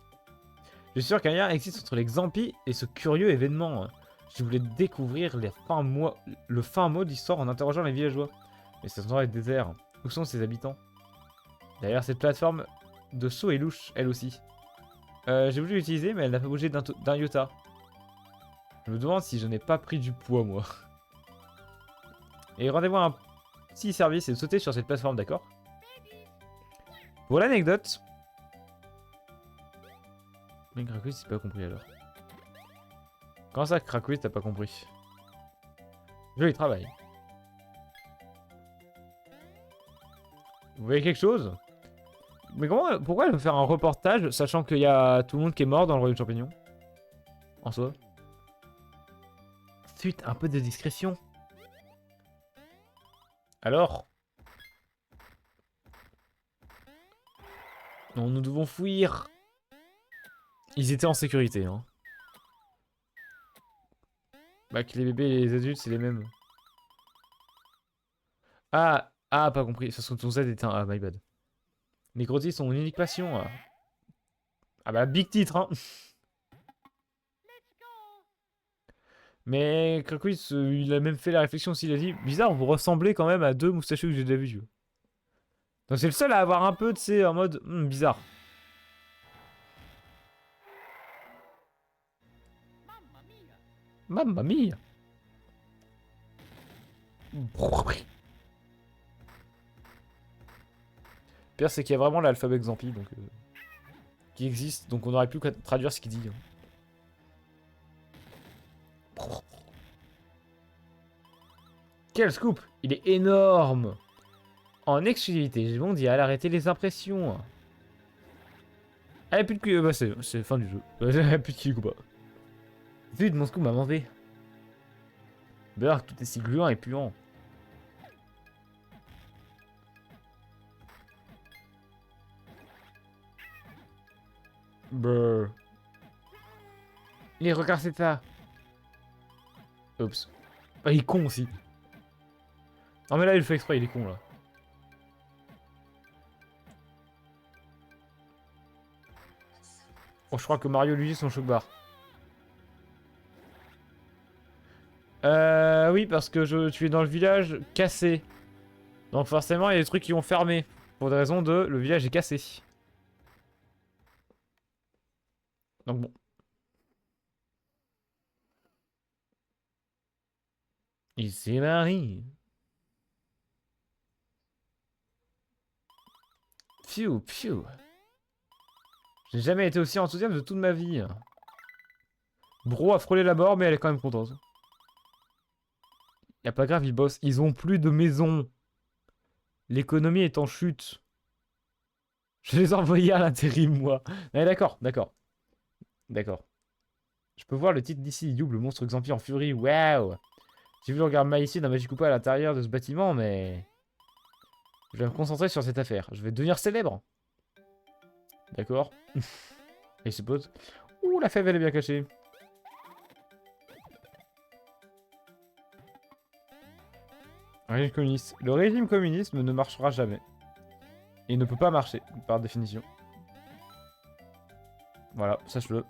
Je suis sûr qu'un lien existe entre les Xampi et ce curieux événement. Je voulais découvrir le fin mot de l'histoire en interrogeant les villageois. Mais cet endroit est désert. Où sont ses habitants? D'ailleurs, cette plateforme de saut est louche, elle aussi. J'ai voulu l'utiliser, mais elle n'a pas bougé d'un iota. Je me demande si je n'ai pas pris du poids, moi. Et rendez-vous un petit service et sauter sur cette plateforme, d'accord? Pour l'anecdote... Mais Cracouille, c'est pas compris alors. Comment ça, Cracouille, t'as pas compris? Joli travail. Vous voyez quelque chose? Mais comment, pourquoi elle veut faire un reportage, sachant qu'il y a tout le monde qui est mort dans le royaume champignon? En soi. Ensuite, un peu de discrétion. Alors? Non, nous devons fuir. Ils étaient en sécurité, hein. Bah, que les bébés et les adultes, c'est les mêmes. Ah, pas compris. Ça se trouve ton Z était un... Ah, my bad. Nécrotis, son unique passion. Ah bah, big titre, hein. Mais Krakoïs, il a même fait la réflexion s'il a dit bizarre, vous ressemblez quand même à deux moustachus que j'ai déjà vus. Tu vois. Donc c'est le seul à avoir un peu, tu sais, en mode bizarre. Mamma mia. Pire, c'est qu'il y a vraiment l'alphabet Xampi, donc qui existe, donc on aurait pu traduire ce qu'il dit. Quel scoop! Il est énorme! En exclusivité mondiale, arrêtez les impressions. Ah, y'a plus de cul, bah c'est fin du jeu. Y'a plus de kill ou pas. Zut, mon scoop m'a demandé. Beurre, tout est si gluant et puant. Brrr. Les regarde c'est ça. Oups. Ah, il est con aussi. Non mais là il le fait exprès, il est con là. Oh, je crois que Mario lui son choc bar. Oui, parce que tu es dans le village cassé. Donc forcément, il y a des trucs qui ont fermé. Pour des raisons de le village est cassé. Donc bon. Ici Marie. Pfiou, pfiou. J'ai jamais été aussi enthousiaste de toute ma vie. Bro a frôlé la mort, mais elle est quand même contente. Y'a pas grave, ils bossent. Ils ont plus de maison. L'économie est en chute. Je les ai envoyés à l'intérim, moi. Ouais, d'accord, d'accord. D'accord. Je peux voir le titre d'ici. Youb, le monstre Xampi en furie. Waouh. J'ai vu le regard malicieux d'un Magikoupa à l'intérieur de ce bâtiment, mais... Je vais me concentrer sur cette affaire. Je vais devenir célèbre. D'accord. Et je suppose... Ouh, la fève, elle est bien cachée. Régime communiste. Le régime communiste ne marchera jamais. Il ne peut pas marcher, par définition. Voilà, sache-le.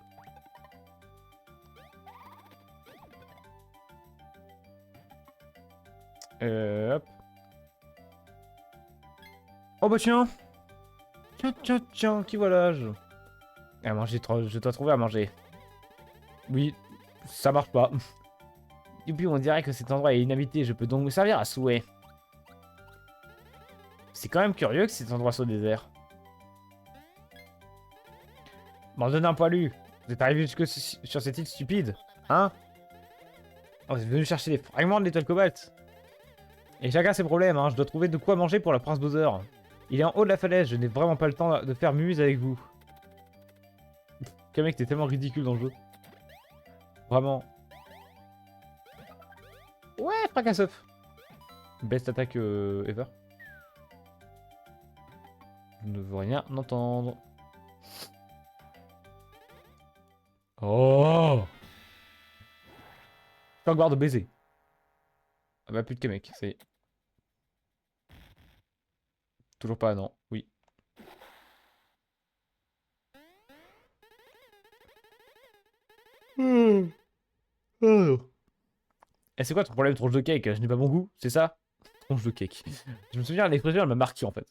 Hop. Oh bah tiens. Tiens, tiens, tiens, qui voilà-je. À manger, je dois trouver à manger. Oui, ça marche pas. Et puis on dirait que cet endroit est inhabité, je peux donc me servir à souhait. C'est quand même curieux que cet endroit soit désert. M'en donne un poilu. Vous êtes arrivé jusque sur cette île stupide, hein? Oh, vous êtes venu chercher des fragments de l'étoile cobalt. Et chacun ses problèmes, hein. Je dois trouver de quoi manger pour la Prince Bowser. Il est en haut de la falaise, je n'ai vraiment pas le temps de faire muse avec vous. Quel mec, t'es tellement ridicule dans le jeu. Vraiment. Ouais, Fracassoff. Best attaque ever. Je ne veux rien entendre. Oh! Pas gloire de baiser. Ah bah plus de Kamek, c'est... Toujours pas, non. Oui. Et c'est quoi ton problème, tronche de cake? Je n'ai pas bon goût, c'est ça? Tronche de cake. Je me souviens, l'expression, elle m'a marqué, en fait.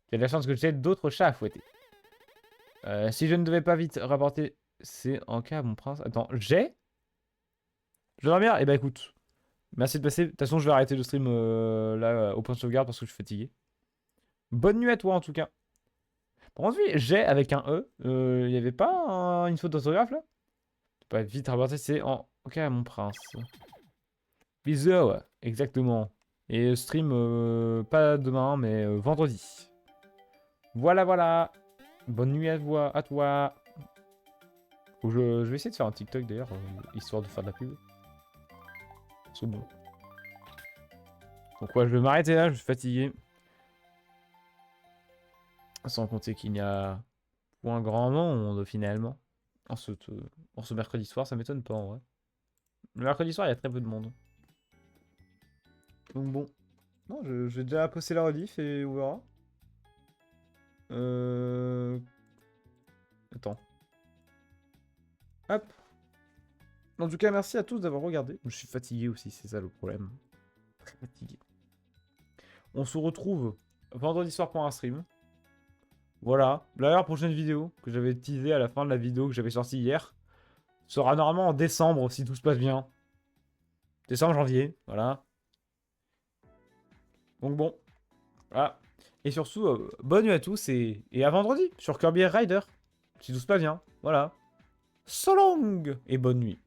Il y a de la chance que j'ai d'autres chats à fouetter. Si je ne devais pas vite rapporter... C'est en cas, mon prince... Attends, j'ai? Je dois dormir? Eh bah écoute. Merci de passer. De toute façon, je vais arrêter le stream là, au point de sauvegarde parce que je suis fatigué. Bonne nuit à toi, en tout cas. Par contre, oui, j'ai avec un E. Il n'y avait pas une faute d'orthographe, là? Pas vite rapporter, c'est en... Ok, mon prince. Bisous, ouais, exactement. Et stream, pas demain, mais vendredi. Voilà, voilà. Bonne nuit à toi. Je vais essayer de faire un TikTok, d'ailleurs, histoire de faire de la pub. C'est bon. Donc ouais, je vais m'arrêter là, je suis fatigué. Sans compter qu'il n'y a point grand monde, finalement. En ce mercredi soir, ça m'étonne pas, en vrai. Le mercredi soir, il y a très peu de monde. Donc bon. Non, je vais déjà poster la rediff et on verra. Attends. Hop. En tout cas, merci à tous d'avoir regardé. Je suis fatigué aussi, c'est ça le problème. Très fatigué. On se retrouve vendredi soir pour un stream. Voilà. D'ailleurs, prochaine vidéo que j'avais teasé à la fin de la vidéo que j'avais sortie hier sera normalement en décembre si tout se passe bien. Décembre, janvier. Voilà. Donc bon. Voilà. Et surtout, bonne nuit à tous et à vendredi sur Kirby Air Rider. Si tout se passe bien. Voilà. So long et bonne nuit.